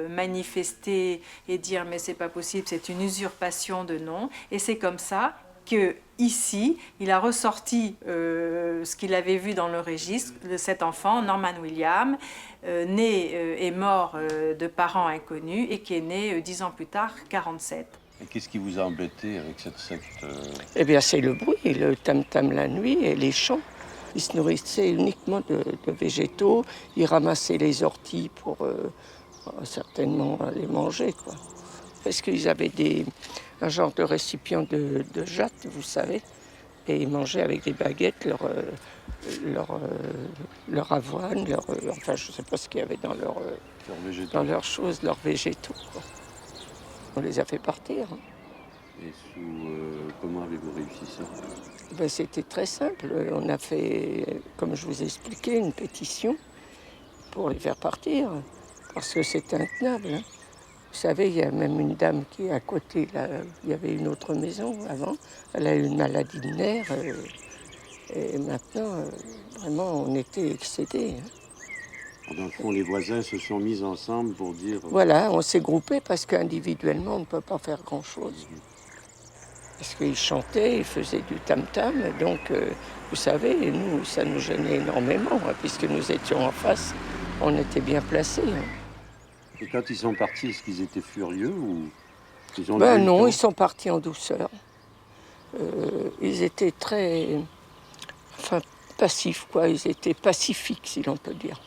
manifester et dire, mais c'est pas possible, c'est une usurpation de nom. Et c'est comme ça que ici, il a ressorti ce qu'il avait vu dans le registre de cet enfant, Norman Williams, né et mort de parents inconnus et qui est né 10 ans plus tard, 47. Et qu'est-ce qui vous a embêté avec cette secte? Eh bien, c'est le bruit, le tam-tam la nuit et les chants. Ils se nourrissaient uniquement de végétaux. Ils ramassaient les orties pour certainement les manger, quoi. Parce qu'ils avaient un genre de récipient de jatte, vous savez, et ils mangeaient avec des baguettes leur avoine, enfin, je ne sais pas ce qu'il y avait dans leurs choses, leurs végétaux, quoi. On les a fait partir. Et comment avez-vous réussi ça? Ben, c'était très simple. On a fait, comme je vous ai expliqué, une pétition pour les faire partir, parce que c'est intenable. Hein. Vous savez, il y a même une dame qui est à côté, là, il y avait une autre maison avant, elle a eu une maladie de nerfs, et maintenant, vraiment, on était excédés. Hein. Dans le fond, les voisins se sont mis ensemble pour dire... Voilà, on s'est groupés parce qu'individuellement, on ne peut pas faire grand-chose. Parce qu'ils chantaient, ils faisaient du tam-tam, donc, vous savez, nous, ça nous gênait énormément, hein, puisque nous étions en face, on était bien placés. Hein. Et quand ils sont partis, est-ce qu'ils étaient furieux ou ils ont non, ils sont partis en douceur. Ils étaient très... Enfin, passifs, quoi. Ils étaient pacifiques, si l'on peut dire.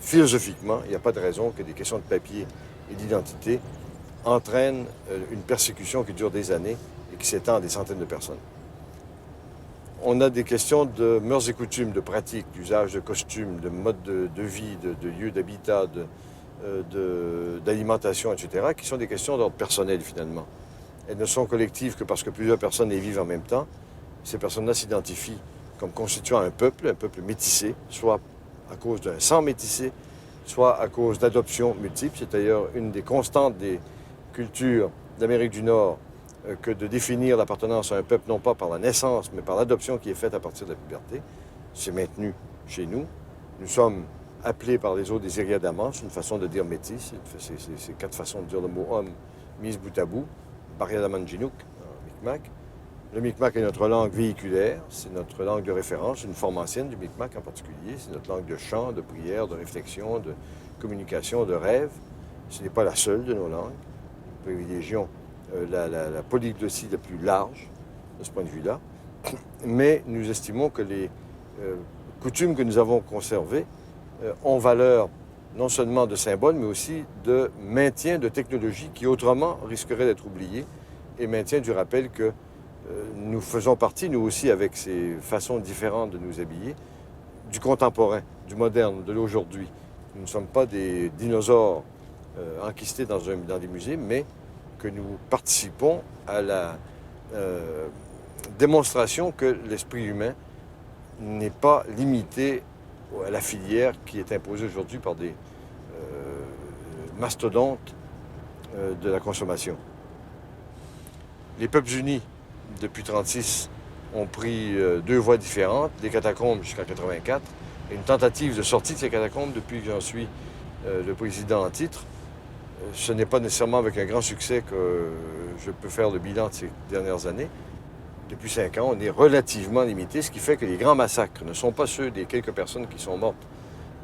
Philosophiquement, il n'y a pas de raison que des questions de papier et d'identité entraînent une persécution qui dure des années et qui s'étend à des centaines de personnes. On a des questions de mœurs et coutumes, de pratiques, d'usage de costumes, de mode de vie, de lieux d'habitat, d'alimentation, etc., qui sont des questions d'ordre personnel, finalement. Elles ne sont collectives que parce que plusieurs personnes y vivent en même temps. Ces personnes-là s'identifient comme constituant un peuple métissé, soit à cause d'un sang métissé, soit à cause d'adoptions multiples. C'est d'ailleurs une des constantes des cultures d'Amérique du Nord que de définir l'appartenance à un peuple non pas par la naissance, mais par l'adoption qui est faite à partir de la puberté. C'est maintenu chez nous. Nous sommes appelés par les autres des Iriadaman, c'est une façon de dire métis. C'est 4 façons de dire le mot homme mises bout à bout. Bariadaman Jinouk, en Micmac. Le Micmac est notre langue véhiculaire, c'est notre langue de référence, une forme ancienne du Micmac en particulier. C'est notre langue de chant, de prière, de réflexion, de communication, de rêve. Ce n'est pas la seule de nos langues. Nous privilégions la polyglossie la plus large de ce point de vue-là. Mais nous estimons que les coutumes que nous avons conservées ont valeur non seulement de symbole, mais aussi de maintien de technologies qui autrement risqueraient d'être oubliées et maintien du rappel que nous faisons partie, nous aussi, avec ces façons différentes de nous habiller, du contemporain, du moderne, de l'aujourd'hui. Nous ne sommes pas des dinosaures enquistés dans des musées, mais que nous participons à la démonstration que l'esprit humain n'est pas limité à la filière qui est imposée aujourd'hui par des mastodontes de la consommation. Les peuples unis, depuis 1936, ont pris 2 voies différentes, des catacombes jusqu'en 1984, et une tentative de sortie de ces catacombes depuis que j'en suis le président en titre. Ce n'est pas nécessairement avec un grand succès que je peux faire le bilan de ces dernières années. Depuis 5 ans, on est relativement limité, ce qui fait que les grands massacres ne sont pas ceux des quelques personnes qui sont mortes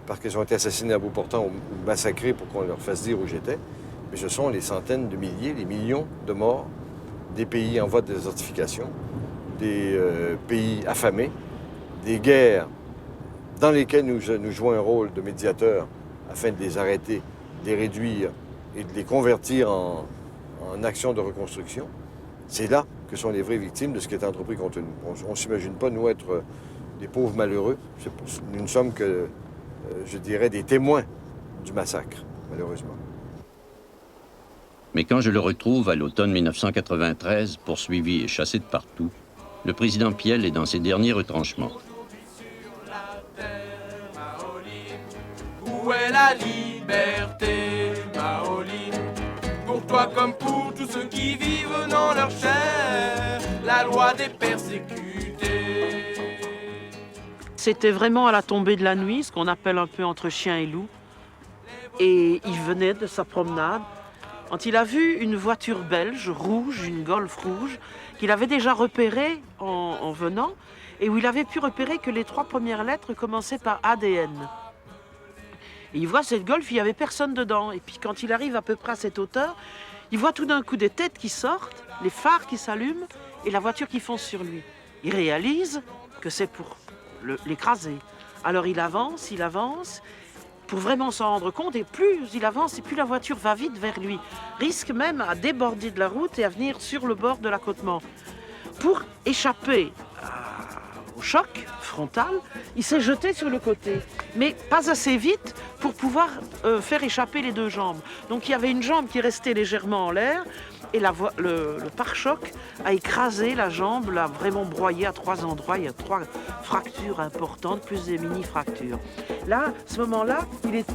parce qu'elles ont été assassinées à bout portant ou massacrées pour qu'on leur fasse dire où j'étais, mais ce sont les centaines de milliers, les millions de morts des pays en voie de désertification, des pays affamés, des guerres dans lesquelles nous jouons un rôle de médiateur afin de les arrêter, de les réduire et de les convertir en actions de reconstruction. C'est là que sont les vraies victimes de ce qui est entrepris contre nous. On ne s'imagine pas, nous, être des pauvres malheureux. Nous ne sommes que, je dirais, des témoins du massacre, malheureusement. Mais quand je le retrouve à l'automne 1993, poursuivi et chassé de partout, le président Piel est dans ses derniers retranchements. Où est la liberté, Maoline? Pour toi comme pour tous ceux qui vivent dans leur chair, la loi des persécutés. C'était vraiment à la tombée de la nuit, ce qu'on appelle un peu entre chien et loup. Et il venait de sa promenade, quand il a vu une voiture belge, rouge, une Golf rouge, qu'il avait déjà repérée en venant, et où il avait pu repérer que les 3 premières lettres commençaient par ADN. Et il voit cette Golf, il n'y avait personne dedans. Et puis quand il arrive à peu près à cette hauteur, il voit tout d'un coup des têtes qui sortent, les phares qui s'allument et la voiture qui fonce sur lui. Il réalise que c'est pour l'écraser. Alors il avance, pour vraiment s'en rendre compte, et plus il avance, et plus la voiture va vite vers lui. Risque même à déborder de la route et à venir sur le bord de l'accotement. Pour échapper au choc frontal, il s'est jeté sur le côté, mais pas assez vite pour pouvoir faire échapper les 2 jambes. Donc il y avait une jambe qui restait légèrement en l'air, et le pare-choc a écrasé la jambe, l'a vraiment broyé à 3 endroits. Il y a 3 fractures importantes, plus des mini-fractures. Là, à ce moment-là,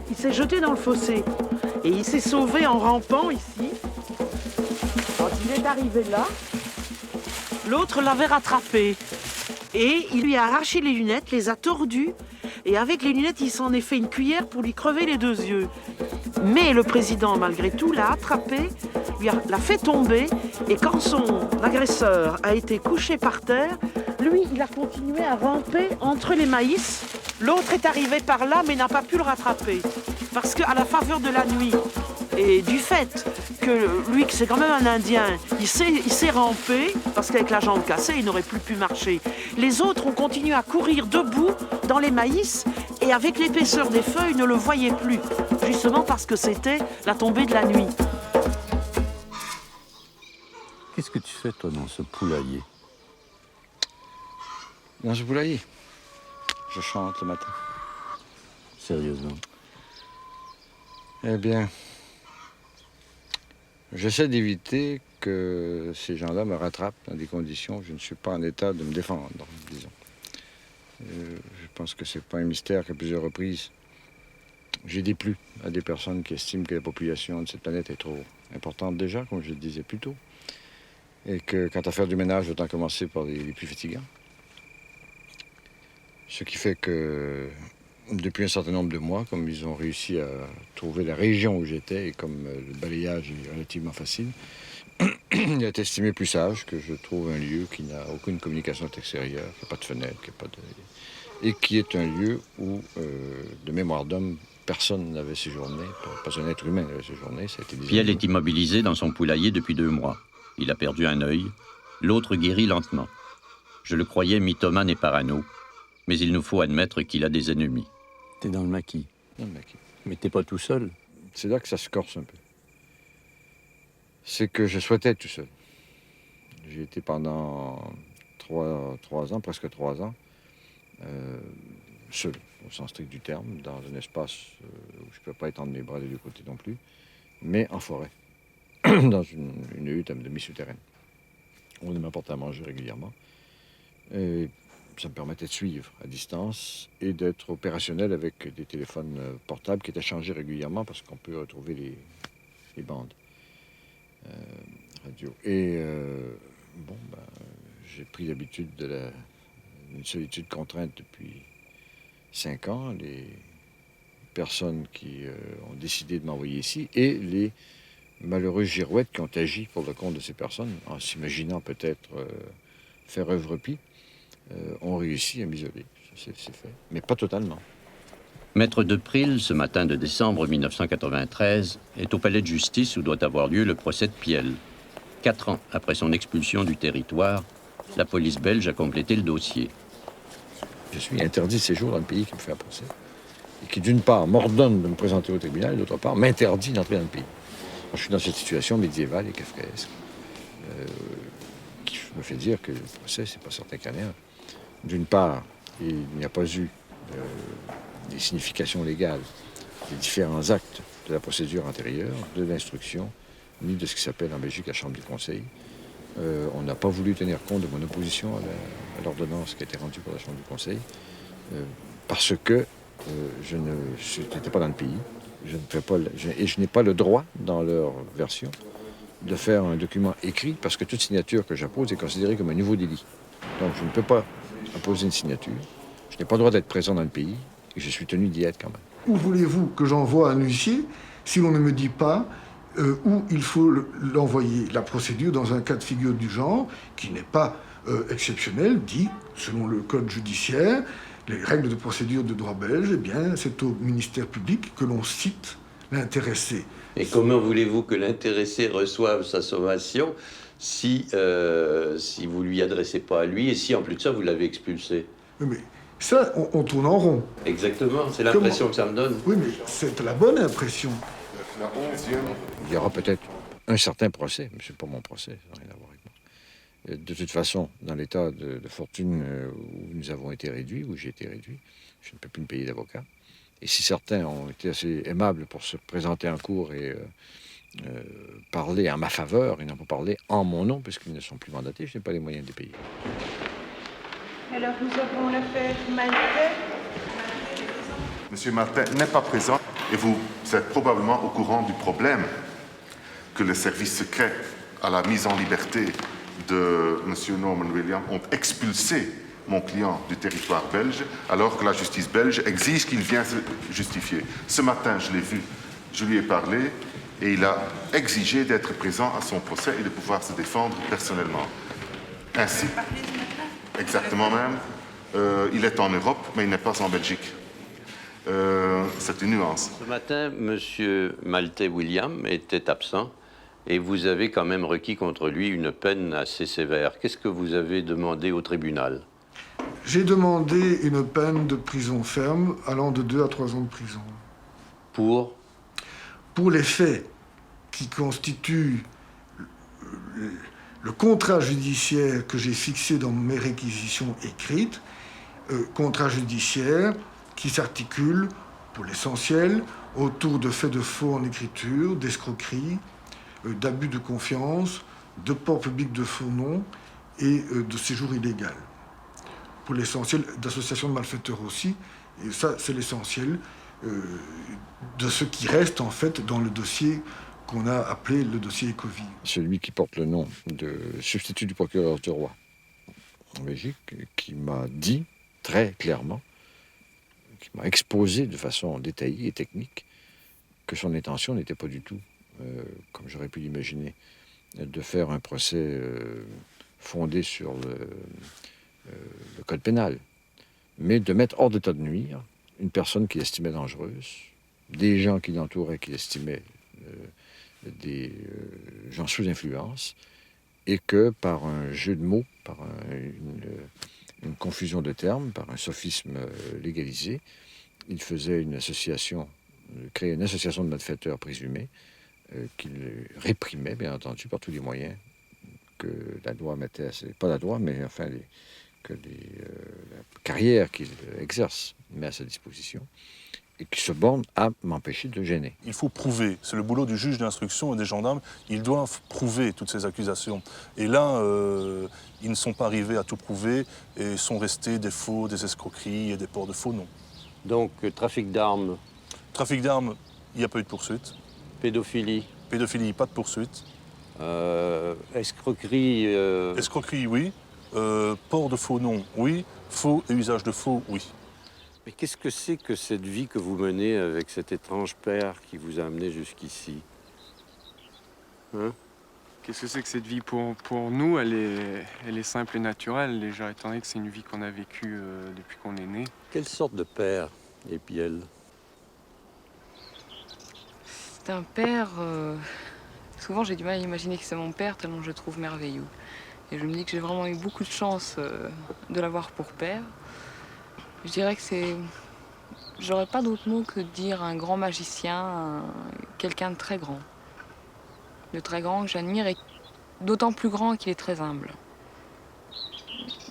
il s'est jeté dans le fossé, et il s'est sauvé en rampant ici. Quand il est arrivé là, l'autre l'avait rattrapé. Et il lui a arraché les lunettes, les a tordues, et avec les lunettes, il s'en est fait une cuillère pour lui crever les 2 yeux. Mais le président, malgré tout, l'a attrapé, l'a fait tomber, et quand son agresseur a été couché par terre, lui, il a continué à ramper entre les maïs. L'autre est arrivé par là, mais n'a pas pu le rattraper. Parce qu'à la faveur de la nuit, et du fait que lui, c'est quand même un Indien, il s'est rampé, parce qu'avec la jambe cassée, il n'aurait plus pu marcher. Les autres ont continué à courir debout dans les maïs, et avec l'épaisseur des feuilles, ne le voyaient plus, justement parce que c'était la tombée de la nuit. Qu'est-ce que tu fais, toi, dans ce poulailler? Dans ce poulailler, je chante le matin. Sérieusement? Eh bien, j'essaie d'éviter que ces gens-là me rattrapent dans des conditions où je ne suis pas en état de me défendre, disons. Je pense que c'est pas un mystère qu'à plusieurs reprises, j'ai déplu à des personnes qui estiment que la population de cette planète est trop importante déjà, comme je le disais plus tôt, et que quant à faire du ménage, autant commencer par les plus fatigants. Ce qui fait que depuis un certain nombre de mois, comme ils ont réussi à trouver la région où j'étais, et comme le balayage est relativement facile, il est estimé plus sage que je trouve un lieu qui n'a aucune communication extérieure, qui n'a pas de fenêtre, et qui est un lieu où, de mémoire d'homme, personne n'avait séjourné, pas un être humain n'avait séjourné. Ça a été Piel est immobilisé dans son poulailler depuis 2 mois. Il a perdu un œil, l'autre guérit lentement. Je le croyais mythomane et parano, mais il nous faut admettre qu'il a des ennemis. T'es dans le maquis. Dans le maquis. Mais t'es pas tout seul. C'est là que ça se corse un peu. C'est que je souhaitais être tout seul. J'ai été pendant 3 ans, presque 3 ans, seul, au sens strict du terme, dans un espace où je ne peux pas étendre mes bras des 2 côtés non plus, mais en forêt, dans une hutte à demi-souterraine. On m'apportait à manger régulièrement. Et ça me permettait de suivre à distance et d'être opérationnel avec des téléphones portables qui étaient changés régulièrement parce qu'on peut retrouver les bandes radio. Et j'ai pris l'habitude d'une solitude contrainte depuis 5 ans. Les personnes qui ont décidé de m'envoyer ici et les malheureuses girouettes qui ont agi pour le compte de ces personnes, en s'imaginant peut-être faire œuvre pie, ont réussi à m'isoler. C'est fait, mais pas totalement. Maître de Prile, ce matin de décembre 1993, est au palais de justice où doit avoir lieu le procès de Piel. 4 ans après son expulsion du territoire, la police belge a complété le dossier. Je suis interdit de séjour dans le pays qui me fait un procès et qui, d'une part, m'ordonne de me présenter au tribunal et, d'autre part, m'interdit d'entrer dans le pays. Alors, je suis dans cette situation médiévale et kafkaesque qui me fait dire que le procès, c'est pas certain qu'un rien. D'une part, il n'y a pas eu des significations légales des différents actes de la procédure antérieure, de l'instruction, ni de ce qui s'appelle en Belgique la Chambre du Conseil. On n'a pas voulu tenir compte de mon opposition à l'ordonnance qui a été rendue par la Chambre du Conseil, parce que je n'étais pas dans le pays. Je n'ai pas le droit, dans leur version, de faire un document écrit, parce que toute signature que j'appose est considérée comme un nouveau délit. Donc je ne peux pas apposer une signature. Je n'ai pas le droit d'être présent dans le pays, et je suis tenu d'y être quand même. Où voulez-vous que j'envoie un huissier si l'on ne me dit pas où il faut l'envoyer? La procédure, dans un cas de figure du genre, qui n'est pas exceptionnel, dit, selon le code judiciaire, les règles de procédure de droit belge, eh bien, c'est au ministère public que l'on cite l'intéressé. Et comment voulez-vous que l'intéressé reçoive sa sommation si vous lui adressez pas à lui et si, en plus de ça, vous l'avez expulsé? Mais ça, on tourne en rond. Exactement, c'est l'impression que ça me donne. Oui, mais c'est la bonne impression. Il y aura peut-être un certain procès, mais ce n'est pas mon procès, ça n'a rien à voir avec moi. De toute façon, dans l'état de fortune où nous avons été réduits, où j'ai été réduit, je ne peux plus me payer d'avocat. Et si certains ont été assez aimables pour se présenter en cours et parler en ma faveur, ils n'ont pas parlé en mon nom, puisqu'ils ne sont plus mandatés, je n'ai pas les moyens de les payer. Alors, nous avons l'affaire Maltais. Monsieur Martin n'est pas présent et vous êtes probablement au courant du problème que les services secrets à la mise en liberté de Monsieur Norman Williams ont expulsé mon client du territoire belge alors que la justice belge exige qu'il vienne se justifier. Ce matin, je l'ai vu, je lui ai parlé et il a exigé d'être présent à son procès et de pouvoir se défendre personnellement. Ainsi, exactement même, il est en Europe, mais il n'est pas en Belgique. C'est une nuance. Ce matin, M. Maltais William était absent et vous avez quand même requis contre lui une peine assez sévère. Qu'est-ce que vous avez demandé au tribunal? J'ai demandé une peine de prison ferme allant de 2 à 3 ans de prison. Pour? Pour les faits qui constituent le contrat judiciaire que j'ai fixé dans mes réquisitions écrites, contrat judiciaire qui s'articule pour l'essentiel, autour de faits de faux en écriture, d'escroqueries, d'abus de confiance, de port public de faux noms et de séjour illégal. Pour l'essentiel, d'associations de malfaiteurs aussi, et ça c'est l'essentiel de ce qui reste en fait dans le dossier qu'on a appelé le dossier Ecovie. Celui qui porte le nom de substitut du procureur du roi en Belgique, qui m'a dit très clairement, qui m'a exposé de façon détaillée et technique, que son intention n'était pas du tout, comme j'aurais pu l'imaginer, de faire un procès fondé sur le code pénal, mais de mettre hors d'état de nuire une personne qu'il estimait dangereuse, des gens qui l'entouraient qui estimaient des gens sous influence, et que par un jeu de mots, par une confusion de termes, par un sophisme légalisé, il faisait une association, créait une association de malfaiteurs présumés qu'il réprimait, bien entendu, par tous les moyens que la loi mettait, pas la loi, mais enfin la carrière qu'il exerce met à sa disposition, et qui se borne à m'empêcher de gêner. Il faut prouver, c'est le boulot du juge d'instruction et des gendarmes, ils doivent prouver toutes ces accusations. Et là, ils ne sont pas arrivés à tout prouver et sont restés des faux, des escroqueries et des ports de faux noms. Donc, trafic d'armes. Trafic d'armes, il n'y a pas eu de poursuite. Pédophilie. Pédophilie, pas de poursuite. Escroquerie. Escroquerie, oui. Port de faux noms, oui. Faux et usage de faux, oui. Mais qu'est-ce que c'est que cette vie que vous menez avec cet étrange père qui vous a amené jusqu'ici? Hein? Qu'est-ce que c'est que cette vie pour nous? Elle est simple et naturelle, déjà, étant donné que c'est une vie qu'on a vécue depuis qu'on est né. Quelle sorte de père est Piel? C'est un père... Souvent, j'ai du mal à imaginer que c'est mon père, tellement je le trouve merveilleux. Et je me dis que j'ai vraiment eu beaucoup de chance de l'avoir pour père. Je dirais que c'est... J'aurais pas d'autre mot que de dire un grand magicien, quelqu'un de très grand. De très grand que j'admire et d'autant plus grand qu'il est très humble.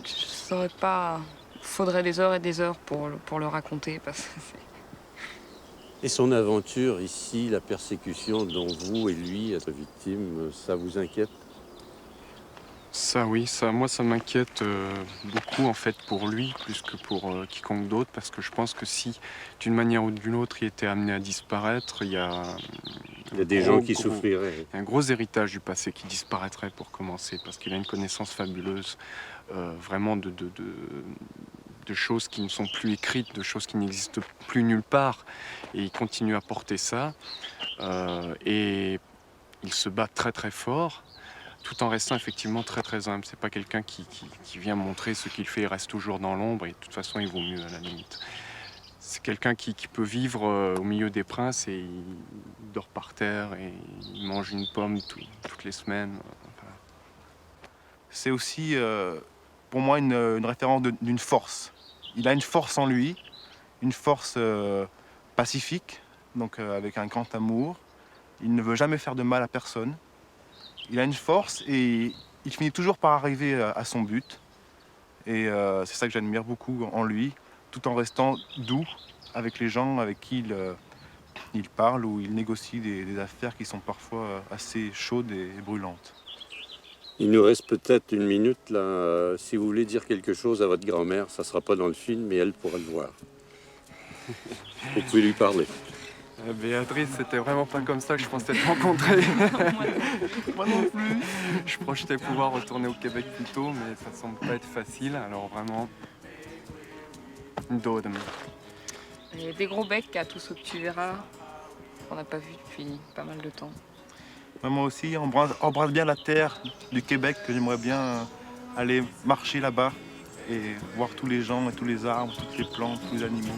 Je saurais pas... Faudrait des heures et des heures pour le raconter parce que c'est... Et son aventure ici, la persécution dont vous et lui êtes victimes, ça vous inquiète? Ça oui, moi ça m'inquiète beaucoup en fait pour lui, plus que pour quiconque d'autre, parce que je pense que si d'une manière ou d'une autre il était amené à disparaître, il y a des gens qui souffriraient. Il y a un gros héritage du passé qui disparaîtrait pour commencer, parce qu'il a une connaissance fabuleuse, vraiment de choses qui ne sont plus écrites, de choses qui n'existent plus nulle part, et il continue à porter ça, et il se bat très très fort, tout en restant effectivement très très humble. C'est pas quelqu'un qui vient montrer ce qu'il fait, il reste toujours dans l'ombre, et de toute façon il vaut mieux à la limite. C'est quelqu'un qui peut vivre au milieu des princes, et il dort par terre, et il mange une pomme toutes les semaines. C'est aussi pour moi une référence d'une force. Il a une force en lui, une force pacifique, donc avec un grand amour. Il ne veut jamais faire de mal à personne. Il a une force et il finit toujours par arriver à son but. Et c'est ça que j'admire beaucoup en lui, tout en restant doux avec les gens avec qui il parle ou il négocie des affaires qui sont parfois assez chaudes et brûlantes. Il nous reste peut-être une minute là. Si vous voulez dire quelque chose à votre grand-mère, ça ne sera pas dans le film, mais elle pourra le voir. Vous pouvez lui parler. Béatrice, c'était vraiment pas comme ça que je pensais te rencontrer. Moi non plus. Je projetais pouvoir retourner au Québec plus tôt, mais ça semble pas être facile. Alors vraiment, dodem. Il y a des gros becs à tout ce que tu verras, qu'on n'a pas vu depuis pas mal de temps. Moi aussi, embrasse bien la terre du Québec, que j'aimerais bien aller marcher là-bas et voir tous les gens et tous les arbres, toutes les plantes, tous les animaux.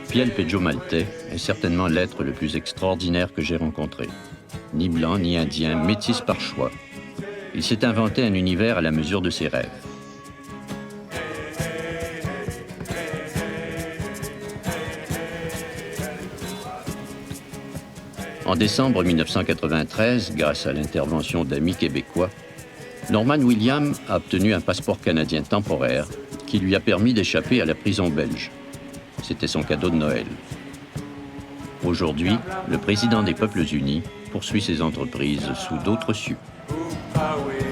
Piel Pedjo Maltais est certainement l'être le plus extraordinaire que j'ai rencontré. Ni blanc, ni indien, métis par choix. Il s'est inventé un univers à la mesure de ses rêves. En décembre 1993, grâce à l'intervention d'amis québécois, Norman William a obtenu un passeport canadien temporaire qui lui a permis d'échapper à la prison belge. C'était son cadeau de Noël. Aujourd'hui, le président des Peuples Unis poursuit ses entreprises sous d'autres cieux. Away.